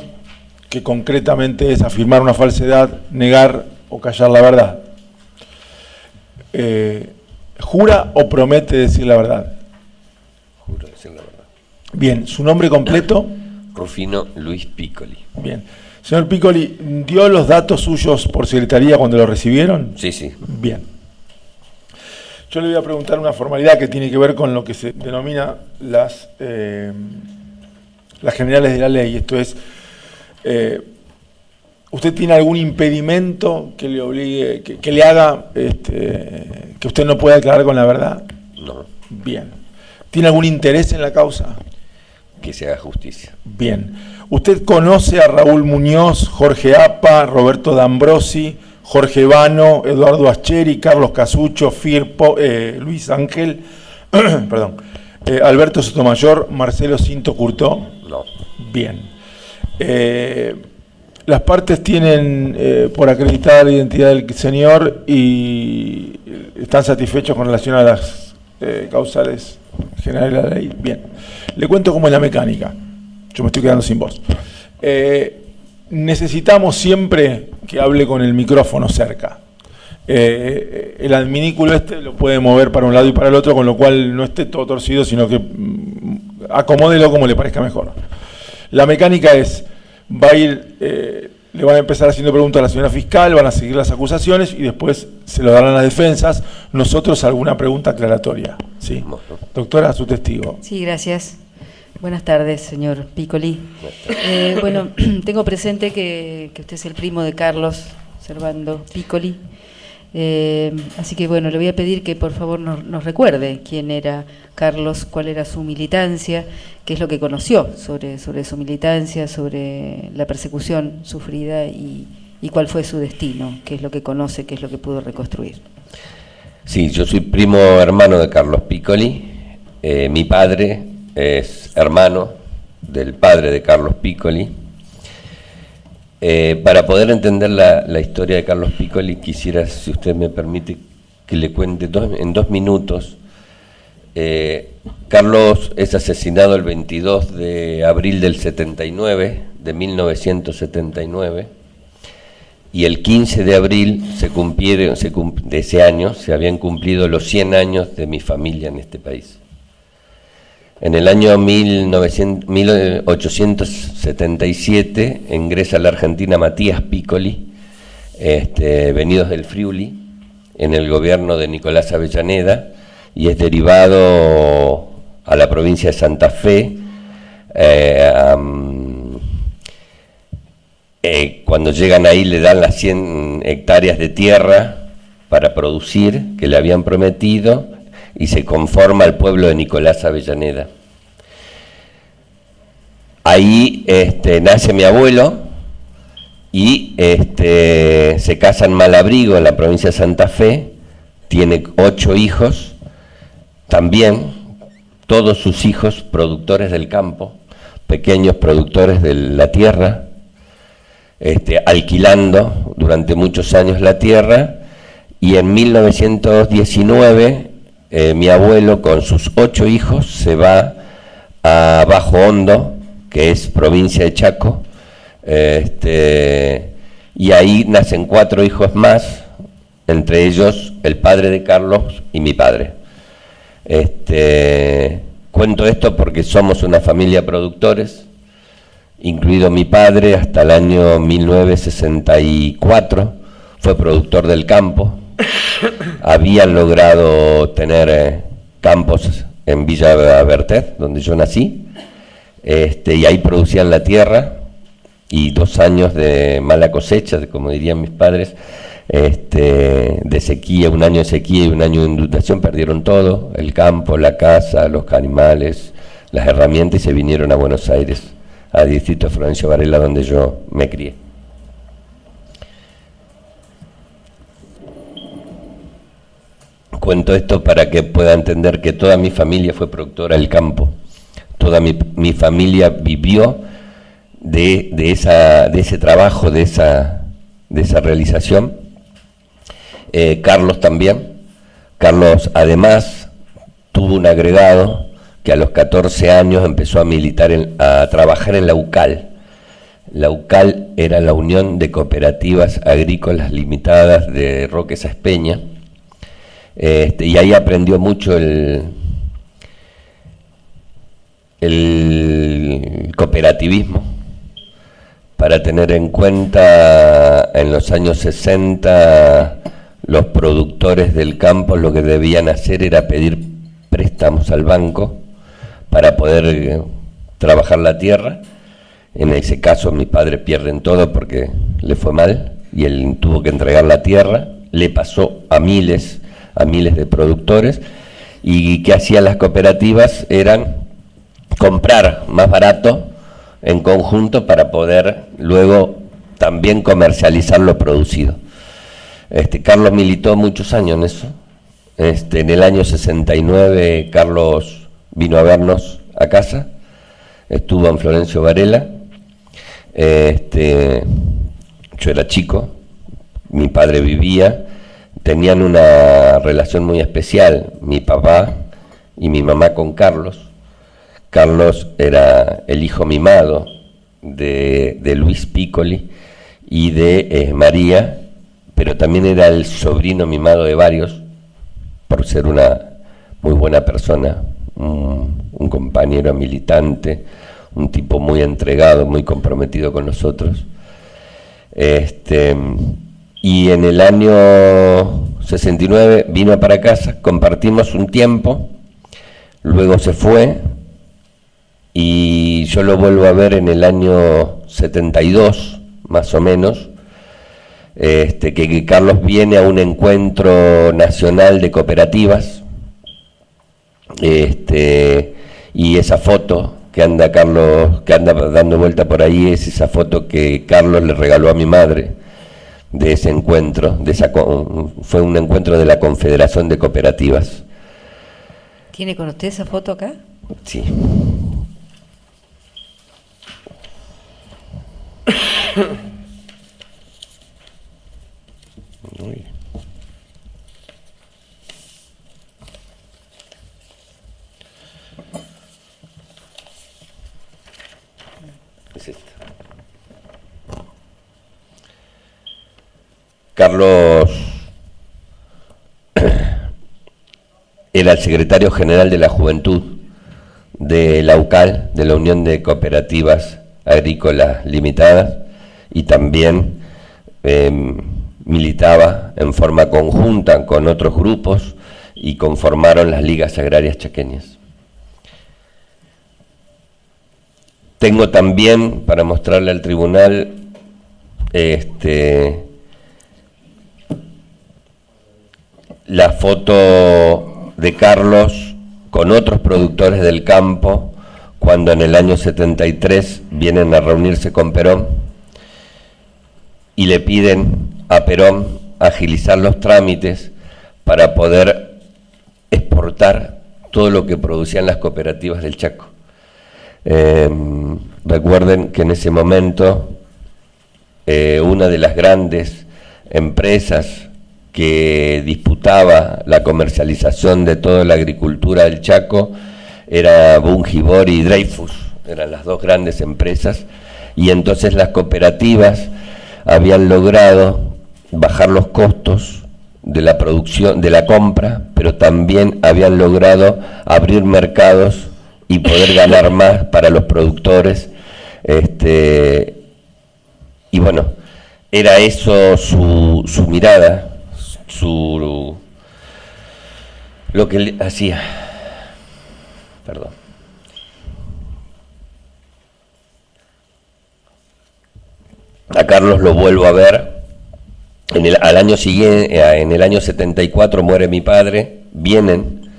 que concretamente es afirmar una falsedad, negar o callar la verdad. ¿Jura o promete decir la verdad?
Juro decir la verdad.
Bien, ¿su nombre completo?
Rufino Luis Piccoli.
Bien. Señor Piccoli, ¿dio los datos suyos por secretaría cuando lo recibieron?
Sí, sí.
Bien. Yo le voy a preguntar una formalidad que tiene que ver con lo que se denomina las generales de la ley. Esto es, ¿usted tiene algún impedimento que le obligue, que le haga que usted no pueda declarar con la verdad?
No.
Bien. ¿Tiene algún interés en la causa?
Que se haga justicia.
Bien. ¿Usted conoce a Raúl Muñoz, Jorge Apa, Roberto D'Ambrosi, Jorge Vano, Eduardo Ascheri, Carlos Casucho, Firpo, Luis Ángel, perdón, Alberto Sotomayor, Marcelo Cinto Curtó?
No.
Bien. Las partes tienen por acreditada la identidad del señor y están satisfechos con relación a las causales generales de la ley. Bien. Le cuento cómo es la mecánica. Yo me estoy quedando sin voz. Necesitamos siempre que hable con el micrófono cerca. El adminículo lo puede mover para un lado y para el otro, con lo cual no esté todo torcido, sino que acomódelo como le parezca mejor. La mecánica es, va a ir, le van a empezar haciendo preguntas a la señora fiscal, van a seguir las acusaciones y después se lo darán las defensas. Nosotros alguna pregunta aclaratoria. ¿Sí? Doctora, su testigo.
Sí, gracias. Buenas tardes, señor Piccoli. Bueno, tengo presente que usted es el primo de Carlos Servando Piccoli. Así que bueno, le voy a pedir que por favor nos recuerde quién era Carlos, cuál era su militancia, qué es lo que conoció sobre su militancia, sobre la persecución sufrida y cuál fue su destino, qué es lo que conoce, qué es lo que pudo reconstruir.
Sí, yo soy primo hermano de Carlos Piccoli. Mi padre es hermano del padre de Carlos Piccoli. Para poder entender la historia de Carlos Piccoli, quisiera, si usted me permite, que le cuente en 2 minutos. Carlos es asesinado el 22 de abril del 79, de 1979, y el 15 de abril de ese año se habían cumplido los 100 años de mi familia en este país. En el año 1877 ingresa a la Argentina Matías Piccoli, venidos del Friuli, en el gobierno de Nicolás Avellaneda, y es derivado a la provincia de Santa Fe. Cuando llegan ahí le dan las 100 hectáreas de tierra para producir, que le habían prometido, y se conforma el pueblo de Nicolás Avellaneda. Ahí nace mi abuelo y se casa en Malabrigo, en la provincia de Santa Fe. Tiene 8 hijos, también todos sus hijos productores del campo, pequeños productores de la tierra, alquilando durante muchos años la tierra, y en 1919 mi abuelo con sus 8 hijos se va a Bajo Hondo, que es provincia de Chaco, y ahí nacen 4 hijos más, entre ellos el padre de Carlos y mi padre. Cuento esto porque somos una familia productores, incluido mi padre, hasta el año 1964, fue productor del campo. Habían logrado tener campos en Villa Bertet, donde yo nací, y ahí producían la tierra, y 2 años de mala cosecha, como dirían mis padres, de sequía, 1 año de sequía y 1 año de inundación, perdieron todo, el campo, la casa, los animales, las herramientas, y se vinieron a Buenos Aires, al distrito de Florencio Varela, donde yo me crié. Cuento esto para que pueda entender que toda mi familia fue productora del campo, toda mi familia vivió de ese trabajo, de esa realización. Carlos también. Carlos además tuvo un agregado que a los 14 años empezó a militar, a trabajar en la UCAL. La UCAL era la Unión de Cooperativas Agrícolas Limitadas de Roque Saspeña, y ahí aprendió mucho el cooperativismo, para tener en cuenta en los años 60 los productores del campo lo que debían hacer era pedir préstamos al banco para poder trabajar la tierra. En ese caso mi padre pierde en todo porque le fue mal y él tuvo que entregar la tierra. Le pasó a miles de productores, y que hacían las cooperativas eran comprar más barato en conjunto para poder luego también comercializar lo producido. Carlos militó muchos años en eso. En el año 69 Carlos vino a vernos a casa, estuvo en Florencio Varela. Yo era chico, mi padre vivía, tenían una relación muy especial, mi papá y mi mamá con Carlos. Carlos era el hijo mimado de Luis Piccoli y de María, pero también era el sobrino mimado de varios, por ser una muy buena persona, un compañero militante, un tipo muy entregado, muy comprometido con nosotros. Y en el año 69 vino para casa, compartimos un tiempo, luego se fue, y yo lo vuelvo a ver en el año 72, más o menos, que Carlos viene a un encuentro nacional de cooperativas, y esa foto que anda Carlos, que anda dando vuelta por ahí, es esa foto que Carlos le regaló a mi madre de ese encuentro, fue un encuentro de la Confederación de Cooperativas.
¿Tiene con usted esa foto acá?
Sí. Uy. Es esta. Carlos era el secretario general de la Juventud de la UCAL, de la Unión de Cooperativas Agrícolas Limitadas, y también militaba en forma conjunta con otros grupos y conformaron las ligas agrarias chaqueñas. Tengo también, para mostrarle al tribunal, la foto de Carlos con otros productores del campo cuando en el año 73 vienen a reunirse con Perón y le piden a Perón agilizar los trámites para poder exportar todo lo que producían las cooperativas del Chaco. Recuerden que en ese momento una de las grandes empresas que disputaba la comercialización de toda la agricultura del Chaco era Bunge, Bori y Dreyfus, eran las dos grandes empresas, y entonces las cooperativas habían logrado bajar los costos de la producción, de la compra, pero también habían logrado abrir mercados y poder ganar más para los productores Y bueno, era eso su mirada, lo que él hacía. Perdón. A Carlos lo vuelvo a ver al año siguiente, en el año 74 muere mi padre, vienen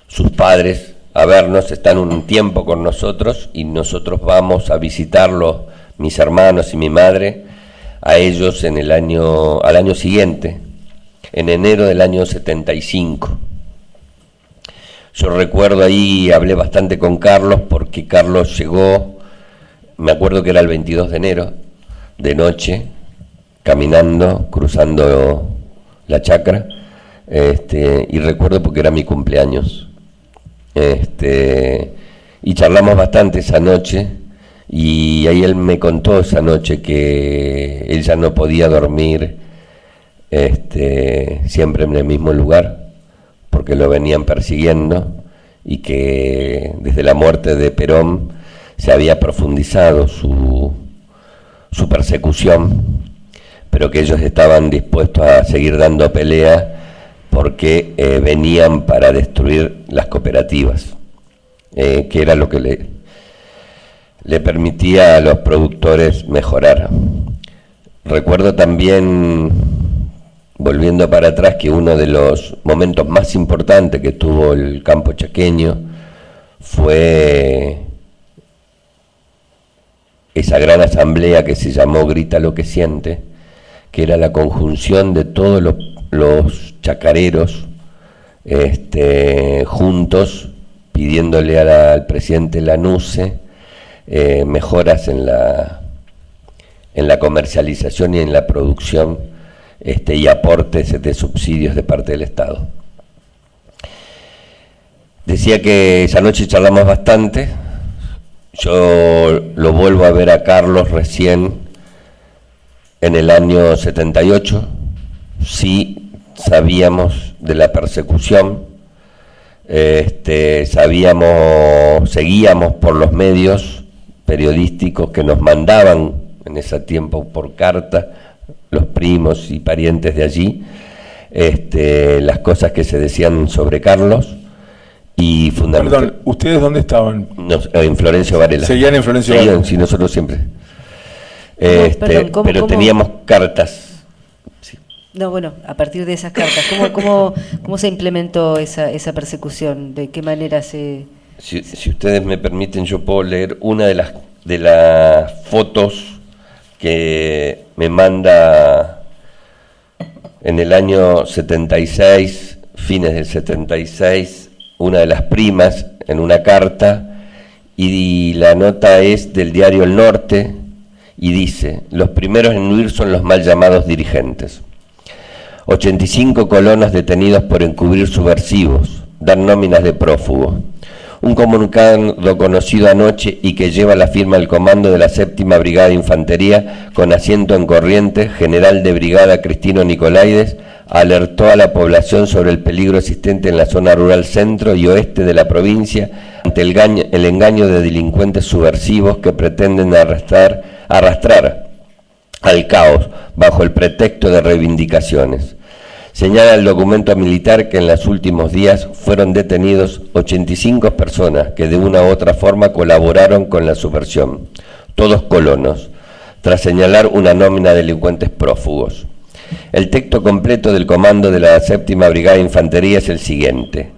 sus padres a vernos, están un tiempo con nosotros y nosotros vamos a visitarlos, mis hermanos y mi madre, a ellos al año siguiente, en enero del año 75. Yo recuerdo ahí, hablé bastante con Carlos, porque Carlos llegó, me acuerdo que era el 22 de enero, de noche, caminando, cruzando la chacra, y recuerdo porque era mi cumpleaños. Y charlamos bastante esa noche, y ahí él me contó esa noche que él ya no podía dormir siempre en el mismo lugar, porque lo venían persiguiendo, y que desde la muerte de Perón se había profundizado su persecución, pero que ellos estaban dispuestos a seguir dando pelea porque venían para destruir las cooperativas, que era lo que le permitía a los productores mejorar. Recuerdo también, volviendo para atrás, que uno de los momentos más importantes que tuvo el campo chaqueño fue esa gran asamblea que se llamó Grita lo que siente, que era la conjunción de todos los chacareros juntos, pidiéndole al presidente Lanusse mejoras en la comercialización y en la producción y aportes de subsidios de parte del Estado. Decía que esa noche charlamos bastante. Yo lo vuelvo a ver a Carlos recién en el año 78, sí sabíamos de la persecución, seguíamos por los medios periodísticos que nos mandaban en ese tiempo por carta los primos y parientes de allí, las cosas que se decían sobre Carlos. Y
Perdón, ¿ustedes dónde estaban?
En Florencio Varela.
¿Seguían en Florencio Varela?
Sí, nosotros siempre.
Perdón,
pero teníamos cartas. Sí.
No, bueno, a partir de esas cartas, ¿cómo se implementó esa persecución? ¿De qué manera se...?
Si ustedes me permiten, yo puedo leer una de las fotos que me manda en el año 76, fines del 76, una de las primas en una carta, y la nota es del diario El Norte, y dice: los primeros en huir son los mal llamados dirigentes. 85 colonos detenidos por encubrir subversivos, dan nóminas de prófugo. Un comunicado conocido anoche y que lleva la firma del comando de la 7ª Brigada de Infantería, con asiento en Corrientes, general de brigada Cristino Nicolaides, alertó a la población sobre el peligro existente en la zona rural centro y oeste de la provincia ante el engaño de delincuentes subversivos que pretenden arrastrar al caos bajo el pretexto de reivindicaciones. Señala el documento militar que en los últimos días fueron detenidos 85 personas que de una u otra forma colaboraron con la subversión, todos colonos, tras señalar una nómina de delincuentes prófugos. El texto completo del comando de la 7ª Brigada de Infantería es el siguiente: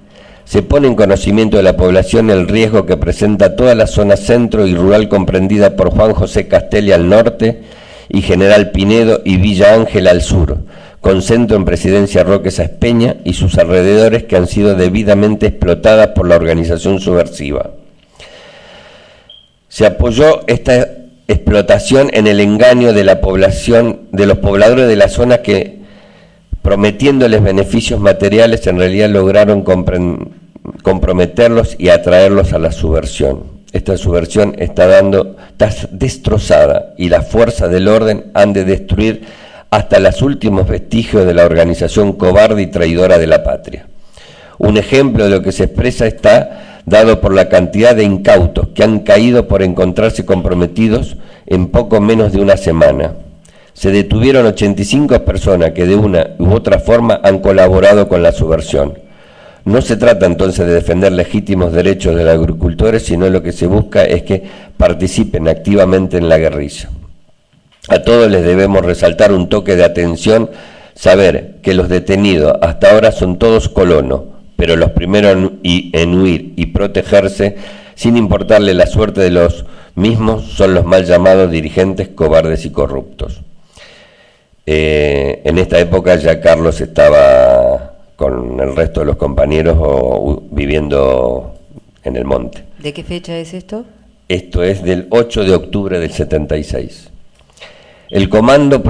se pone en conocimiento de la población el riesgo que presenta toda la zona centro y rural comprendida por Juan José Castelli al norte y General Pinedo y Villa Ángel al sur, con centro en Presidencia Roque Sáenz y sus alrededores, que han sido debidamente explotadas por la organización subversiva. Se apoyó esta explotación en el engaño de la población, de los pobladores de la zona que, prometiéndoles beneficios materiales, en realidad lograron comprometerlos y atraerlos a la subversión. Esta subversión está destrozada y las fuerzas del orden han de destruir hasta los últimos vestigios de la organización cobarde y traidora de la patria. Un ejemplo de lo que se expresa está dado por la cantidad de incautos que han caído por encontrarse comprometidos en poco menos de una semana. Se detuvieron 85 personas que de una u otra forma han colaborado con la subversión. No se trata entonces de defender legítimos derechos de los agricultores, sino lo que se busca es que participen activamente en la guerrilla. A todos les debemos resaltar un toque de atención, saber que los detenidos hasta ahora son todos colonos, pero los primeros en huir y protegerse, sin importarle la suerte de los mismos, son los mal llamados dirigentes cobardes y corruptos. En esta época ya Carlos estaba con el resto de los compañeros viviendo en el monte.
¿De qué fecha es esto?
Esto es del 8 de octubre del 76. El comunicado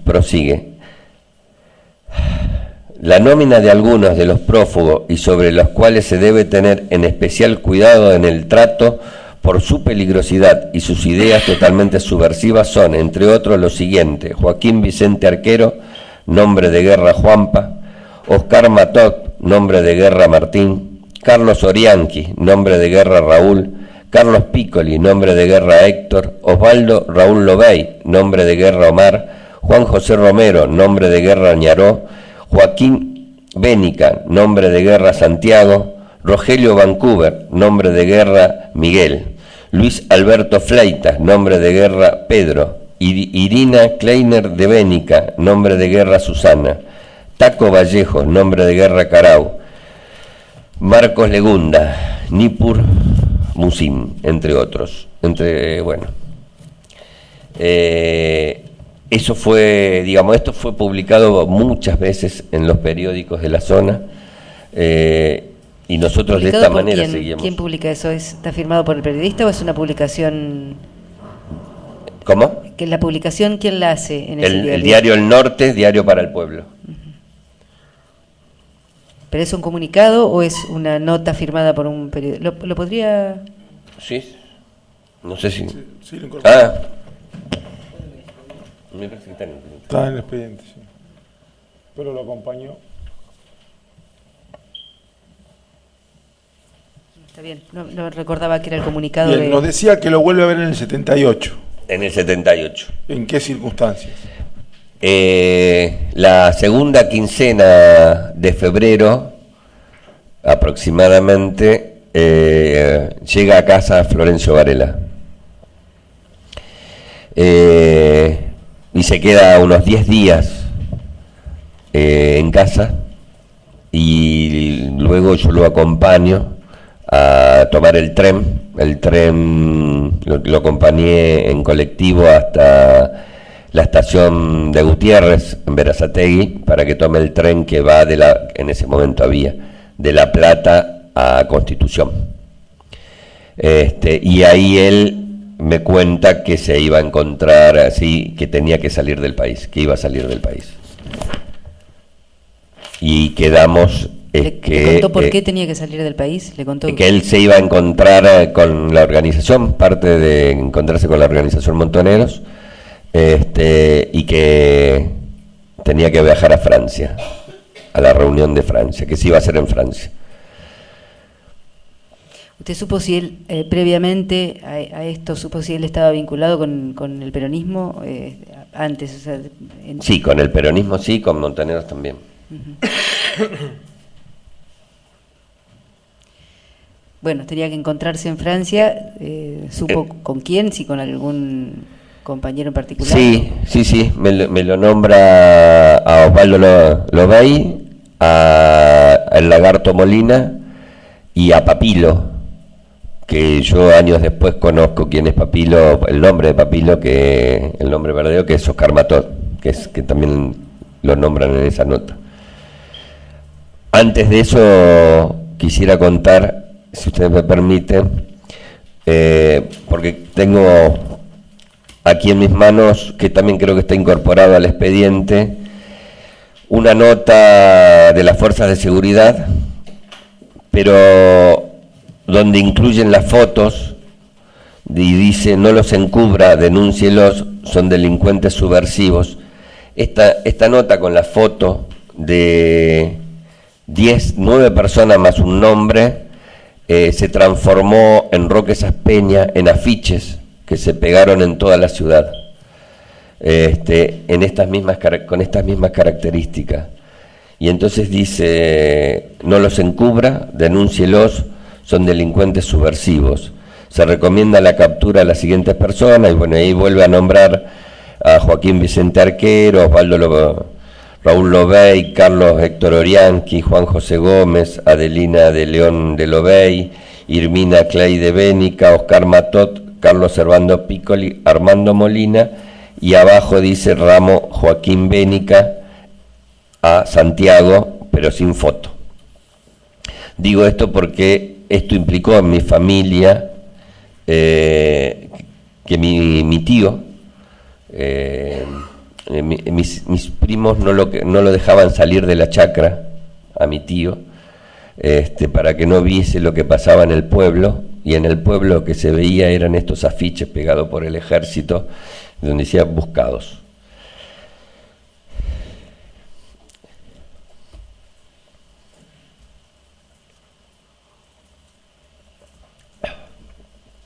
prosigue. La nómina de algunos de los prófugos y sobre los cuales se debe tener en especial cuidado en el trato por su peligrosidad y sus ideas totalmente subversivas son, entre otros, los siguientes: Joaquín Vicente Arquero, nombre de guerra Juanpa; Oscar Matot, nombre de guerra Martín; Carlos Orianqui, nombre de guerra Raúl; Carlos Piccoli, nombre de guerra Héctor; Osvaldo Raúl Lobey, nombre de guerra Omar; Juan José Romero, nombre de guerra Ñaró; Joaquín Bénica, nombre de guerra Santiago; Rogelio Vancouver, nombre de guerra Miguel; Luis Alberto Fleitas, nombre de guerra Pedro; Irina Kleiner de Bénica, nombre de guerra Susana; Taco Vallejo, nombre de guerra Carau; Marcos Legunda, Nipur Musim, entre otros. Eso fue, digamos, esto fue publicado muchas veces en los periódicos de la zona, y nosotros de esta manera seguimos.
¿Quién publica eso? ¿Está firmado por el periodista o es una publicación?
¿Cómo?
¿Que la publicación quién la hace en
El diario El Norte, Diario para el Pueblo.
¿Pero es un comunicado o es una nota firmada por un periodista? ¿Lo podría...?
Sí, no sé si...
Sí, lo incorporé.
Me parece que está en el expediente.
Está en el expediente, sí. Pero lo acompañó.
Está bien, no recordaba que era el comunicado
Bien,
de...
nos decía que lo vuelve a ver en el 78.
En el 78.
¿En qué circunstancias?
La segunda quincena de febrero, aproximadamente, llega a casa Florencio Varela. Y se queda unos 10 días en casa, y luego yo lo acompaño a tomar el tren. El tren lo acompañé en colectivo hasta la estación de Gutiérrez, en Berazategui, para que tome el tren que va en ese momento había, de La Plata a Constitución. Y ahí él me cuenta que se iba a encontrar así, que tenía que salir del país, que iba a salir del país. Y quedamos...
¿Le contó por qué tenía que salir del país? ¿Le contó
que él se iba a encontrar con la organización, parte de encontrarse con la organización Montoneros, y que tenía que viajar a Francia, a la reunión de Francia, que se iba a hacer en Francia.
¿Usted supo si él, previamente a esto, supo si él estaba vinculado con el peronismo antes? O sea,
Sí, con el peronismo sí, con Montoneros también.
Bueno, tenía que encontrarse en Francia, ¿supo con quién? ¿Si con algún compañero en particular?
Sí, me lo nombra a Osvaldo Lobey, a el Lagarto Molina y a Papilo, que yo años después conozco quién es Papilo, el nombre de Papilo, que el nombre verdadero, que es Oscar Matot, que también lo nombran en esa nota. Antes de eso quisiera contar, si ustedes me permiten, porque tengo aquí en mis manos, que también creo que está incorporado al expediente, una nota de las fuerzas de seguridad, pero donde incluyen las fotos y dice: no los encubra, denúncielos, son delincuentes subversivos. Esta nota con la foto de 9 personas más un nombre, se transformó en Roque Saspeña en afiches que se pegaron en toda la ciudad, con estas mismas características. Y entonces dice: no los encubra, denúncielos, son delincuentes subversivos. Se recomienda la captura de las siguientes personas, y bueno, ahí vuelve a nombrar a Joaquín Vicente Arquero, Osvaldo Raúl Lobey, Carlos Héctor Orianqui, Juan José Gómez, Adelina de León de Lobey, Irmina Clay de Bénica, Oscar Matot, Carlos Servando Piccoli, Armando Molina, y abajo dice Ramo Joaquín Bénica a Santiago, pero sin foto. Digo esto porque esto implicó en mi familia que mi tío, mis primos no lo dejaban salir de la chacra a mi tío, para que no viese lo que pasaba en el pueblo, y en el pueblo lo que se veía eran estos afiches pegados por el ejército donde decía buscados.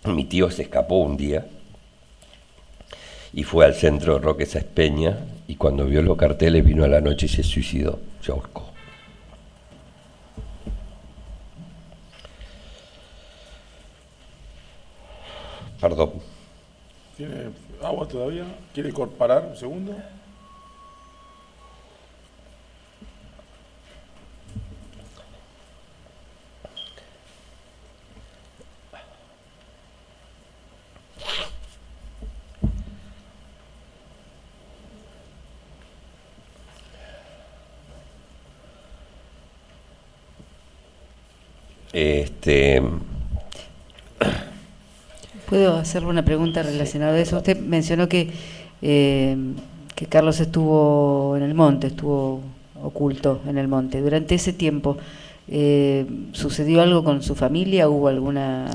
Mi tío se escapó un día y fue al centro de Roque Saspeña, y cuando vio los carteles vino a la noche y se suicidó, se ahorcó. Perdón.
¿Tiene agua todavía? ¿Quiere parar un segundo?
¿Puedo hacerle una pregunta relacionada a eso? Usted mencionó que Carlos estuvo en el monte, estuvo oculto en el monte. Durante ese tiempo, ¿sucedió algo con su familia? ¿Hubo alguna...?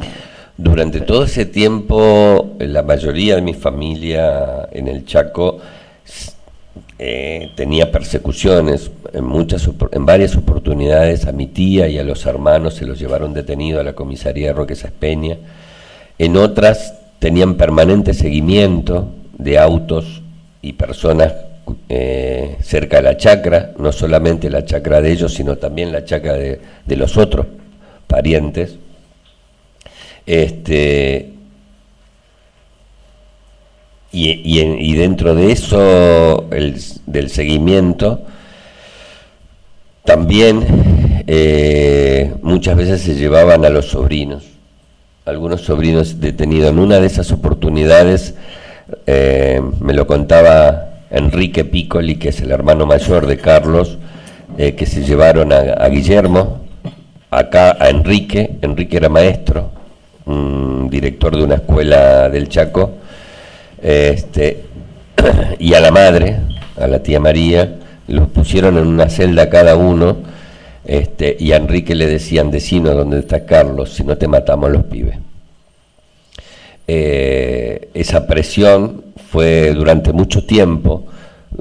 Durante todo ese tiempo, la mayoría de mi familia en el Chaco tenía persecuciones. En varias oportunidades a mi tía y a los hermanos se los llevaron detenidos a la comisaría de Roque Saspeña. En otras tenían permanente seguimiento de autos y personas cerca de la chacra, no solamente la chacra de ellos, sino también la chacra de los otros parientes. Y dentro de eso, del seguimiento, también muchas veces se llevaban a los sobrinos. Algunos sobrinos detenidos. En una de esas oportunidades me lo contaba Enrique Piccoli, que es el hermano mayor de Carlos, que se llevaron a Guillermo, acá a Enrique era maestro, director de una escuela del Chaco, y a la madre, a la tía María, los pusieron en una celda cada uno. Y a Enrique le decían: decinos dónde está Carlos, si no te matamos los pibes. Esa presión fue durante mucho tiempo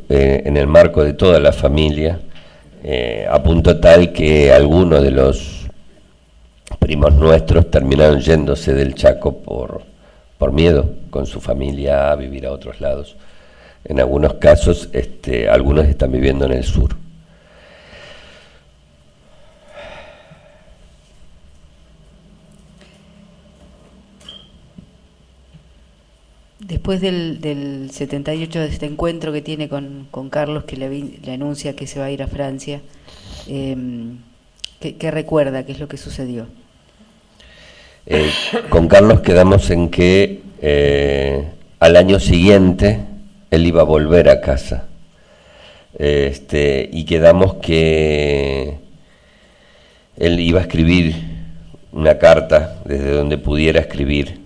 en el marco de toda la familia, a punto tal que algunos de los primos nuestros terminaron yéndose del Chaco por miedo con su familia a vivir a otros lados. En algunos casos, algunos están viviendo en el sur.
Después del 78, de este encuentro que tiene con Carlos, que le anuncia que se va a ir a Francia, ¿qué recuerda? ¿Qué es lo que sucedió?
Con Carlos quedamos en que al año siguiente él iba a volver a casa, y quedamos que él iba a escribir una carta desde donde pudiera escribir.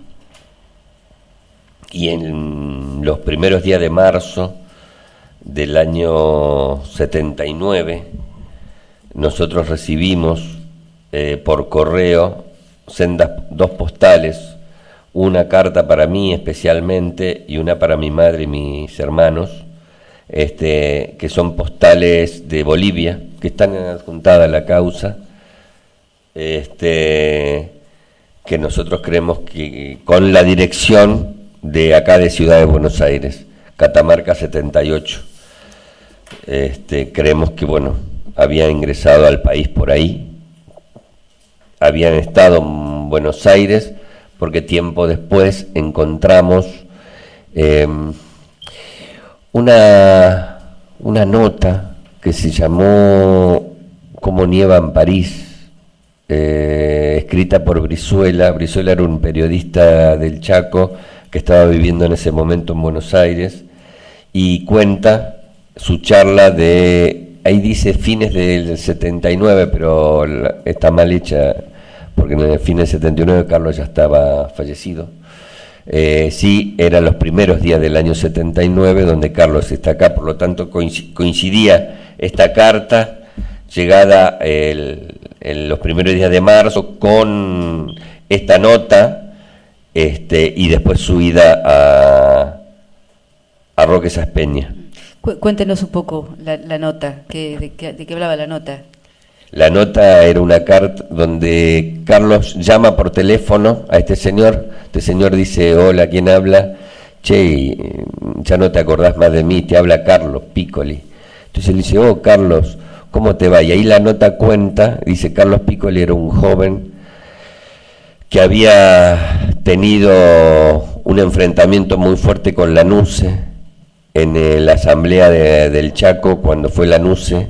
Y en los primeros días de marzo del año 79, nosotros recibimos por correo dos postales, una carta para mí especialmente y una para mi madre y mis hermanos, que son postales de Bolivia, que están adjuntadas a la causa, que nosotros creemos que con la dirección de acá de Ciudad de Buenos Aires, Catamarca 78, creemos que, bueno, habían ingresado al país por ahí, habían estado en Buenos Aires, porque tiempo después encontramos una nota que se llamó Como nieva en París, escrita por Brizuela. Brizuela era un periodista del Chaco que estaba viviendo en ese momento en Buenos Aires, y cuenta su charla de, ahí dice fines del 79, pero está mal hecha, porque en el fin del 79 Carlos ya estaba fallecido. Sí, eran los primeros días del año 79 donde Carlos está acá, por lo tanto coincidía esta carta llegada en los primeros días de marzo con esta nota, y después su ida a Roque Saspeña.
Cuéntenos un poco la nota, de qué hablaba la nota.
La nota era una carta donde Carlos llama por teléfono a este señor dice: hola, ¿quién habla? Che, ya no te acordás más de mí, te habla Carlos Piccoli. Entonces él dice: oh, Carlos, ¿cómo te va? Y ahí la nota cuenta, dice: Carlos Piccoli era un joven que había tenido un enfrentamiento muy fuerte con Lanuse en la asamblea del Chaco, cuando fue Lanuse,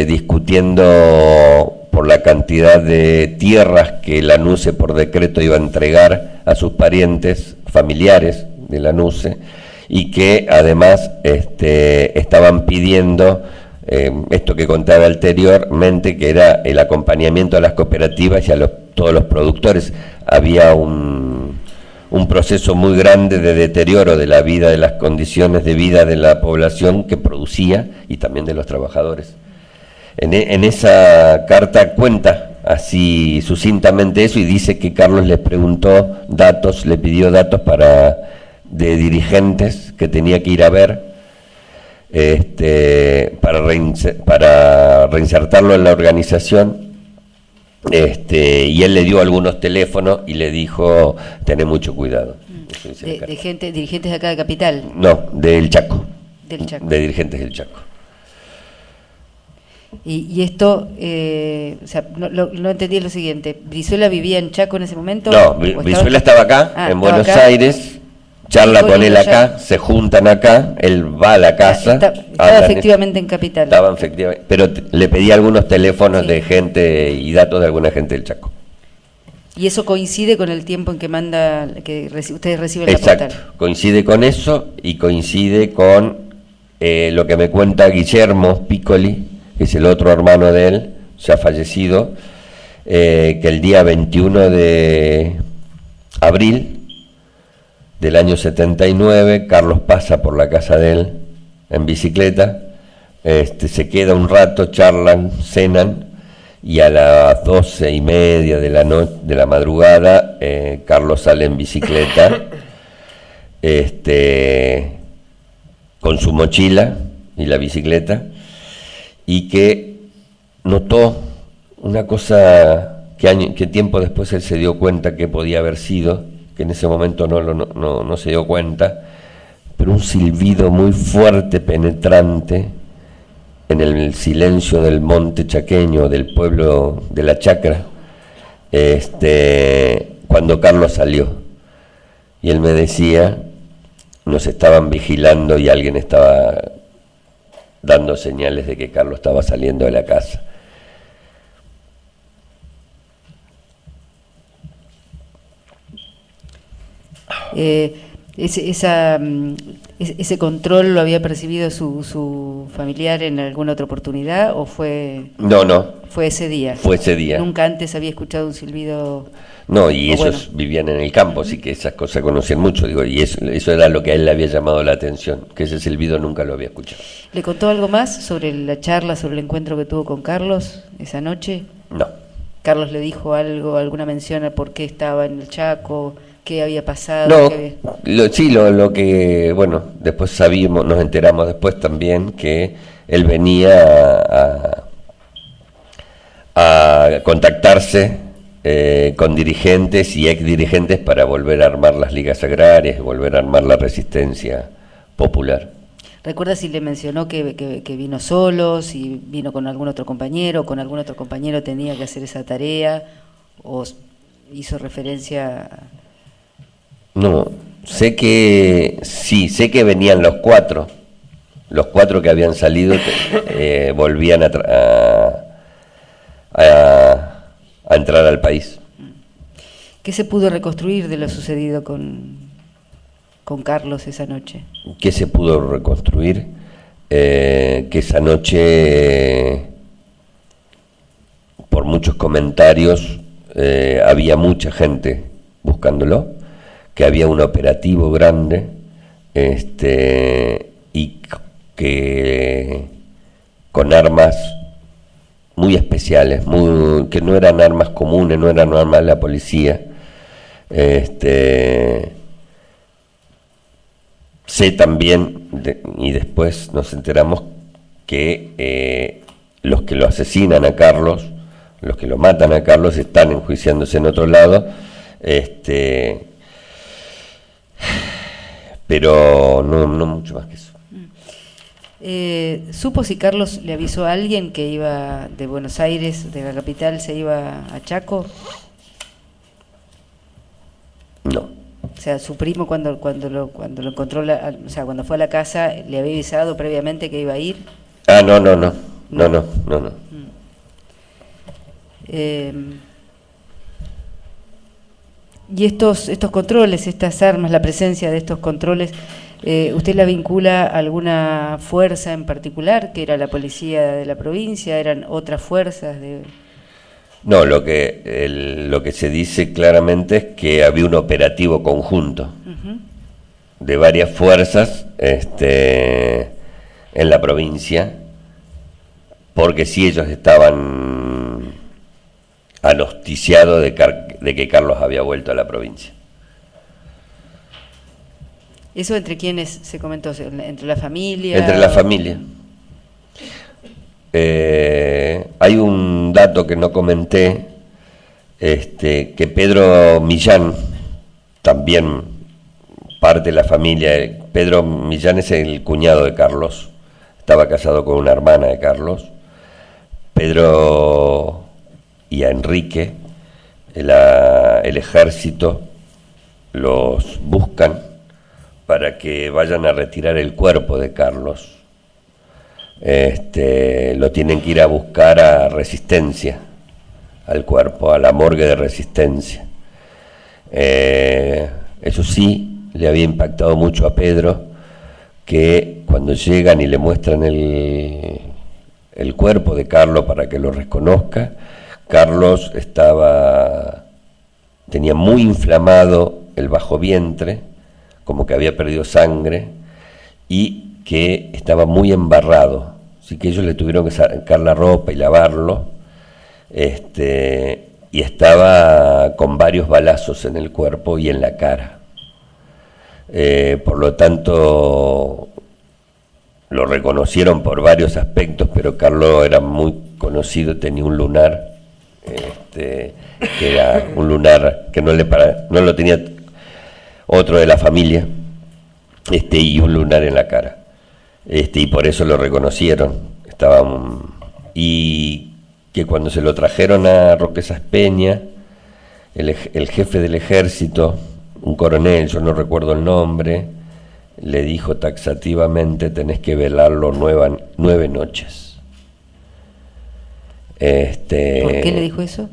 discutiendo por la cantidad de tierras que Lanuse por decreto iba a entregar a sus parientes familiares de Lanuse, y que además estaban pidiendo esto que contaba anteriormente, que era el acompañamiento a las cooperativas y a todos los productores. Había un proceso muy grande de deterioro de la vida, de las condiciones de vida de la población que producía y también de los trabajadores. En esa carta cuenta así sucintamente eso, y dice que Carlos les preguntó datos, le pidió datos de dirigentes que tenía que ir a ver, para reinsertarlo en la organización, y él le dio algunos teléfonos y le dijo: tené mucho cuidado.
Dirigentes de acá de Capital.
No, del Chaco.
Del Chaco.
De dirigentes del Chaco.
Y esto, o sea, no entendí lo siguiente. ¿Brizuela vivía en Chaco en ese momento?
No, Brizuela estaba acá, en Buenos Aires, charla con él acá, se juntan acá, él va a la casa.
Estaba efectivamente en Capital.
Estaba efectivamente, pero le pedí algunos teléfonos de gente y datos de alguna gente del Chaco.
Y eso coincide con el tiempo en que ustedes reciben
Exacto,
la postal.
Coincide con eso, y coincide con lo que me cuenta Guillermo Piccoli, que es el otro hermano de él, ya fallecido, que el día 21 de abril del año 79, Carlos pasa por la casa de él en bicicleta, se queda un rato, charlan, cenan, y a las 12:30 de la madrugada, Carlos sale en bicicleta, con su mochila y la bicicleta, y que notó una cosa que tiempo después él se dio cuenta que podía haber sido, que en ese momento no se dio cuenta, pero un silbido muy fuerte, penetrante, en el silencio del monte chaqueño, del pueblo de La Chacra, cuando Carlos salió. Y él me decía: nos estaban vigilando y alguien estaba dando señales de que Carlos estaba saliendo de la casa.
¿Ese control lo había percibido su familiar en alguna otra oportunidad o fue...?
No.
¿Fue ese día?
Fue ese día.
¿Nunca antes había escuchado un silbido...?
No, y ellos vivían en el campo, así que esas cosas conocían mucho, digo, y eso era lo que a él le había llamado la atención, que ese silbido nunca lo había escuchado.
¿Le contó algo más sobre la charla, sobre el encuentro que tuvo con Carlos esa noche?
No.
¿Carlos le dijo algo, alguna mención a por qué estaba en el Chaco, qué había pasado.
No,
qué había-
lo que, bueno, después sabíamos, nos enteramos después también que él venía a contactarse con dirigentes y ex dirigentes para volver a armar las ligas agrarias y volver a armar la resistencia popular.
¿Recuerda si le mencionó que vino solo, si vino con algún otro compañero, con algún otro compañero tenía que hacer esa tarea, o hizo referencia a...
No, sé que venían los cuatro que habían salido volvían a entrar al país.
¿Qué se pudo reconstruir de lo sucedido con Carlos esa noche?
¿Qué se pudo reconstruir? Que esa noche, por muchos comentarios, había mucha gente buscándolo, que había un operativo grande, y que con armas muy especiales, que no eran armas comunes, no eran armas de la policía. Sé también, y después nos enteramos, que los que lo asesinan a Carlos, los que lo matan a Carlos, están enjuiciándose en otro lado, pero no mucho más que eso.
¿Supo si Carlos le avisó a alguien que iba de Buenos Aires, de la capital, se iba a Chaco?
No.
O sea, su primo cuando lo encontró, o sea, cuando fue a la casa, ¿le había avisado previamente que iba a ir?
Ah, no.
Y estos controles, estas armas, la presencia de estos controles, ¿usted la vincula a alguna fuerza en particular, que era la policía de la provincia, eran otras fuerzas de...?
No, lo que se dice claramente es que había un operativo conjunto de varias fuerzas en la provincia, porque sí, ellos estaban anosticiados de que Carlos había vuelto a la provincia.
¿Eso entre quiénes se comentó? ¿Entre la familia?
Entre la familia. Hay un dato que no comenté, que Pedro Millán, también parte de la familia, Pedro Millán es el cuñado de Carlos, estaba casado con una hermana de Carlos. Pedro y a Enrique, el ejército los buscan para que vayan a retirar el cuerpo de Carlos. Lo tienen que ir a buscar a Resistencia, al cuerpo, a la morgue de Resistencia. Eso sí, le había impactado mucho a Pedro, que cuando llegan y le muestran el cuerpo de Carlos para que lo reconozca, Carlos tenía muy inflamado el bajo vientre, como que había perdido sangre, y que estaba muy embarrado, así que ellos le tuvieron que sacar la ropa y lavarlo, y estaba con varios balazos en el cuerpo y en la cara. Por lo tanto, lo reconocieron por varios aspectos, pero Carlos era muy conocido, tenía un lunar, que era un lunar que no lo tenía otro de la familia, y un lunar en la cara. Y por eso lo reconocieron. Y que cuando se lo trajeron a Roque Saspeña, el jefe del ejército, un coronel, yo no recuerdo el nombre, le dijo taxativamente: tenés que velarlo 9 noches.
¿Por qué le dijo eso?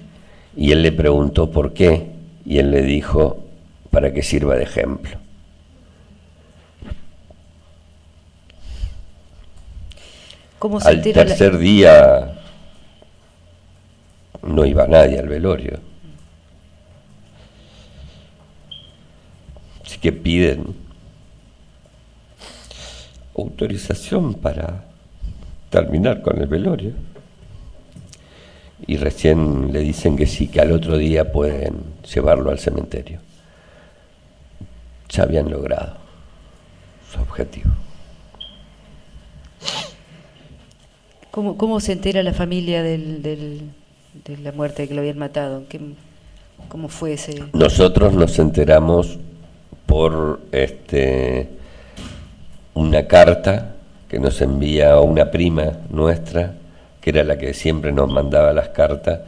Y él le preguntó por qué, y él le dijo: para que sirva de ejemplo. Al tercer día no iba nadie al velorio. Así que piden autorización para terminar con el velorio. Y recién le dicen que sí, que al otro día pueden llevarlo al cementerio. ya habían logrado su objetivo.
¿Cómo se entera la familia de la muerte, de que lo habían matado? ¿Cómo fue ese...?
Nosotros nos enteramos por una carta que nos envía una prima nuestra, que era la que siempre nos mandaba las cartas,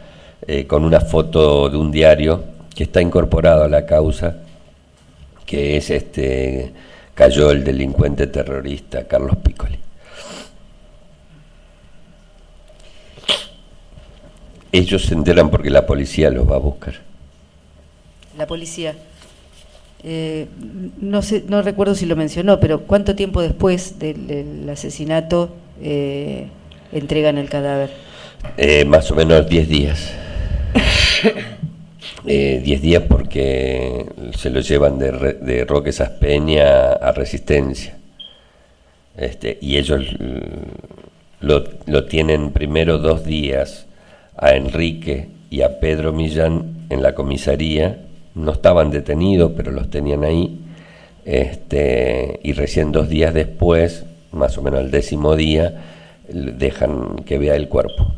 con una foto de un diario que está incorporado a la causa, que es cayó el delincuente terrorista Carlos Piccoli. Ellos se enteran porque la policía los va a buscar.
La policía. No sé, no recuerdo si lo mencionó, pero ¿cuánto tiempo después del asesinato entregan el cadáver?
Más o menos 10 días. 10 días porque se lo llevan de Roque Saspeña a Resistencia. Y ellos lo tienen primero 2 días a Enrique y a Pedro Millán en la comisaría. No estaban detenidos, pero los tenían ahí. Y recién 2 días después, más o menos el 10º día, dejan que vea el cuerpo.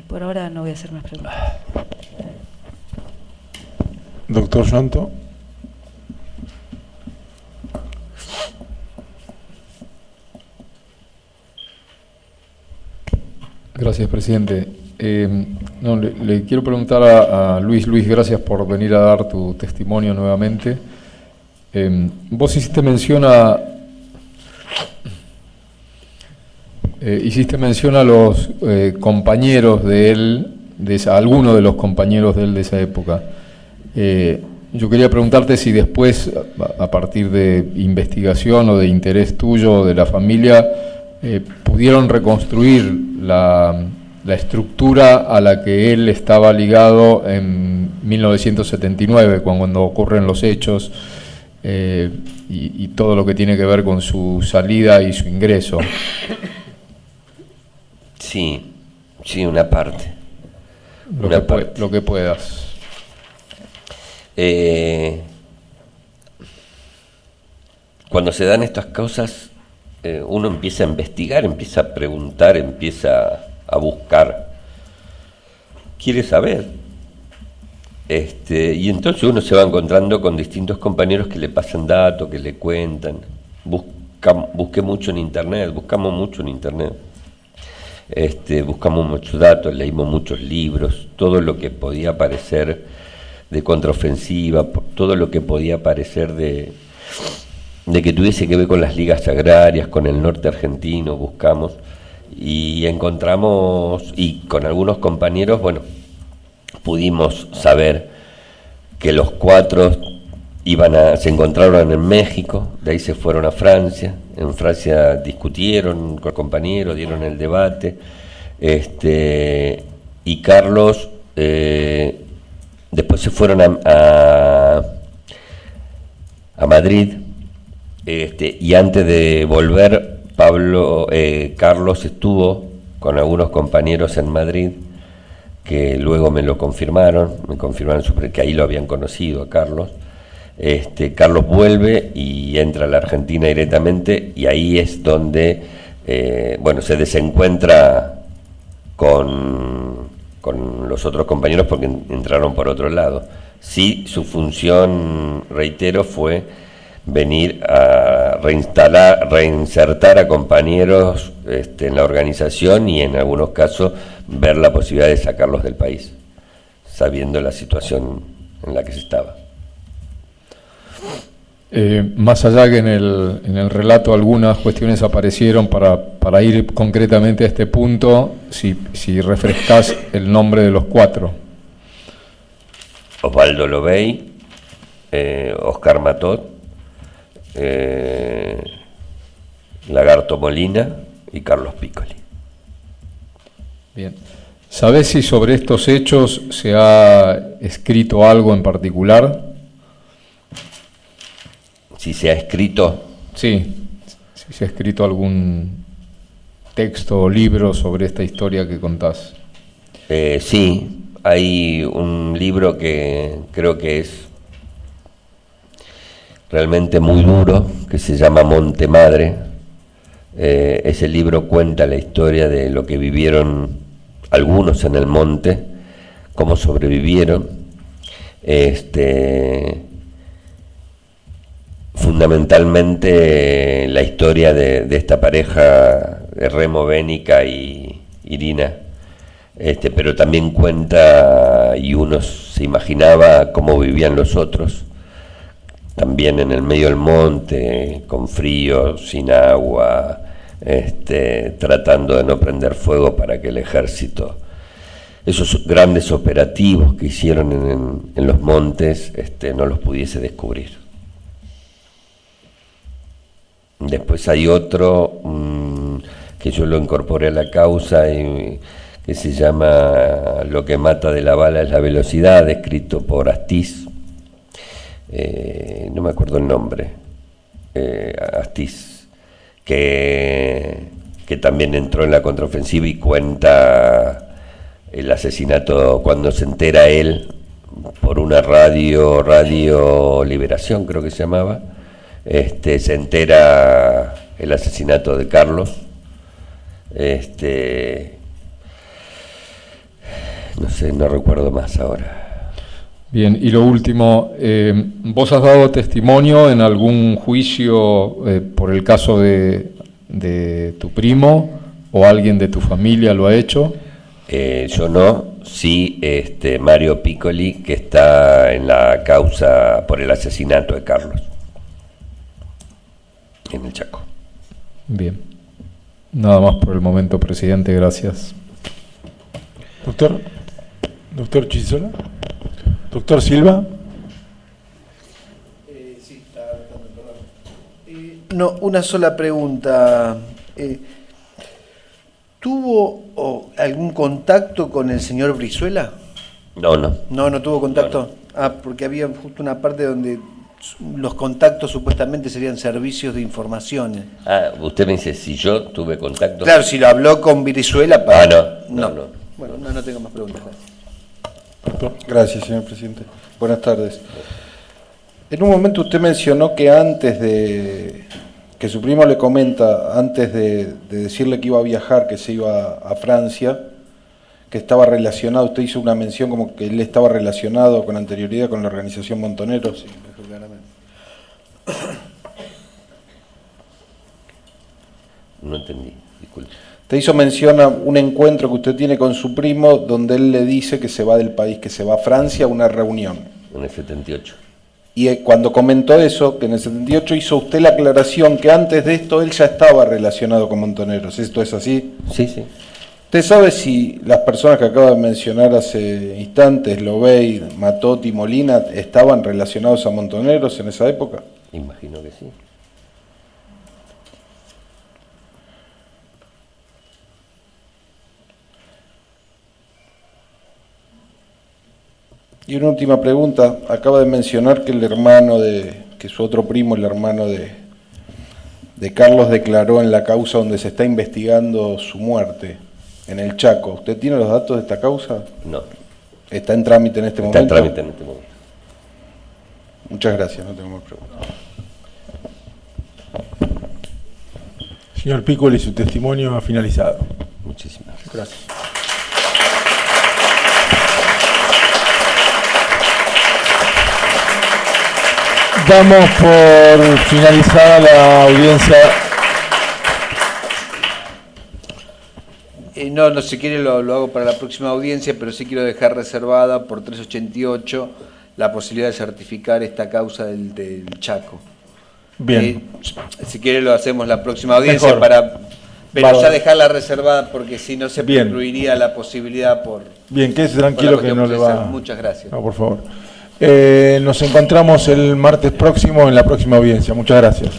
Por ahora no voy a hacer más preguntas.
Doctor Llanto.
Gracias, presidente. Le quiero preguntar a Luis. Luis, gracias por venir a dar tu testimonio nuevamente. Vos hiciste mención a los compañeros de él, algunos de los compañeros de él de esa época. Yo quería preguntarte si después, a partir de investigación o de interés tuyo o de la familia, pudieron reconstruir la estructura a la que él estaba ligado en 1979, cuando ocurren los hechos y todo lo que tiene que ver con su salida y su ingreso.
Sí, una parte.
Lo que puedas.
Cuando se dan estas cosas, uno empieza a investigar, empieza a preguntar, empieza a buscar, quiere saber, y entonces uno se va encontrando con distintos compañeros que le pasan datos, que le cuentan. Busqué mucho en internet, buscamos mucho en internet, buscamos muchos datos, leímos muchos libros, todo lo que podía aparecer de contraofensiva, todo lo que podía aparecer de que tuviese que ver con las ligas agrarias, con el norte argentino, buscamos y encontramos, y con algunos compañeros, pudimos saber que los 4 se encontraron en México, de ahí se fueron a Francia, en Francia discutieron con compañeros, dieron el debate, y Carlos después se fueron a Madrid. Y antes de volver, Carlos estuvo con algunos compañeros en Madrid, que luego me confirmaron que ahí lo habían conocido a Carlos. Carlos vuelve y entra a la Argentina directamente, y ahí es donde se desencuentra con los otros compañeros porque entraron por otro lado. Sí, su función, reitero, fue venir a reinsertar a compañeros en la organización y en algunos casos ver la posibilidad de sacarlos del país, sabiendo la situación en la que se estaba.
Más allá que en el relato algunas cuestiones aparecieron, para ir concretamente a este punto, si refrescás el nombre de los 4.
Osvaldo Lobey, Oscar Matot, Lagarto Molina y Carlos Piccoli.
Bien. ¿Sabés si sobre estos hechos se ha escrito algo en particular?
Si se ha escrito.
Sí, si se ha escrito algún texto o libro sobre esta historia que contás.
Sí, hay un libro que creo que es realmente muy duro, que se llama Monte Madre. Ese libro cuenta la historia de lo que vivieron algunos en el monte, cómo sobrevivieron. Fundamentalmente la historia de esta pareja de Remo, Bénica y Irina, pero también cuenta, y uno se imaginaba cómo vivían los otros, también en el medio del monte, con frío, sin agua, tratando de no prender fuego para que el ejército, esos grandes operativos que hicieron en los montes, no los pudiese descubrir. Después hay otro que yo lo incorporé a la causa, que se llama Lo que mata de la bala es la velocidad, escrito por Astiz. No me acuerdo el nombre, Astiz, que también entró en la contraofensiva y cuenta el asesinato cuando se entera él por una Radio Liberación, creo que se llamaba, se entera el asesinato de Carlos, no sé, no recuerdo más ahora.
Bien, y lo último, ¿vos has dado testimonio en algún juicio por el caso de tu primo o alguien de tu familia lo ha hecho?
Yo no, sí, Mario Piccoli, que está en la causa por el asesinato de Carlos, en el Chaco.
Bien, nada más por el momento, presidente, gracias.
Doctor Chisola. Doctor Silva.
Sí, no, una sola pregunta. ¿Tuvo algún contacto con el señor Brizuela?
No.
No tuvo contacto. No. Porque había justo una parte donde los contactos supuestamente serían servicios de información.
Usted me dice si yo tuve contacto.
Claro, si lo habló con Brizuela.
No.
Bueno, no tengo más preguntas.
Gracias, señor presidente. Buenas tardes. En un momento usted mencionó que que su primo le comenta, antes de decirle que iba a viajar, que se iba a Francia, que estaba relacionado, usted hizo una mención como que él estaba relacionado con anterioridad con la organización Montoneros. Sí, claramente.
No entendí, disculpe.
Te hizo mención a un encuentro que usted tiene con su primo donde él le dice que se va del país, que se va a Francia a una reunión.
En el 78.
Y cuando comentó eso, que en el 78 hizo usted la aclaración que antes de esto él ya estaba relacionado con Montoneros. ¿Esto es así?
Sí.
¿Usted sabe si las personas que acaba de mencionar hace instantes, Lobey, Matotti, Molina, estaban relacionados a Montoneros en esa época?
Imagino que sí.
Y una última pregunta, acaba de mencionar que que su otro primo, el hermano de Carlos, declaró en la causa donde se está investigando su muerte, en el Chaco. ¿Usted tiene los datos de esta causa?
No.
¿Está en trámite en este momento?
Está en trámite en este momento.
Muchas gracias, no tengo más preguntas.
Señor Piccoli, su testimonio ha finalizado.
Muchísimas
gracias. Damos por finalizada la audiencia.
No, si quiere lo hago para la próxima audiencia, pero sí quiero dejar reservada por 388 la posibilidad de certificar esta causa del Chaco.
Bien.
Si quiere lo hacemos la próxima audiencia. Mejor. Pero
Bárbaro.
ya dejarla reservada porque si no se incluiría la posibilidad por...
Bien, quédese tranquilo que no le va...
Muchas gracias.
No, por favor. Nos encontramos el martes próximo en la próxima audiencia. Muchas gracias.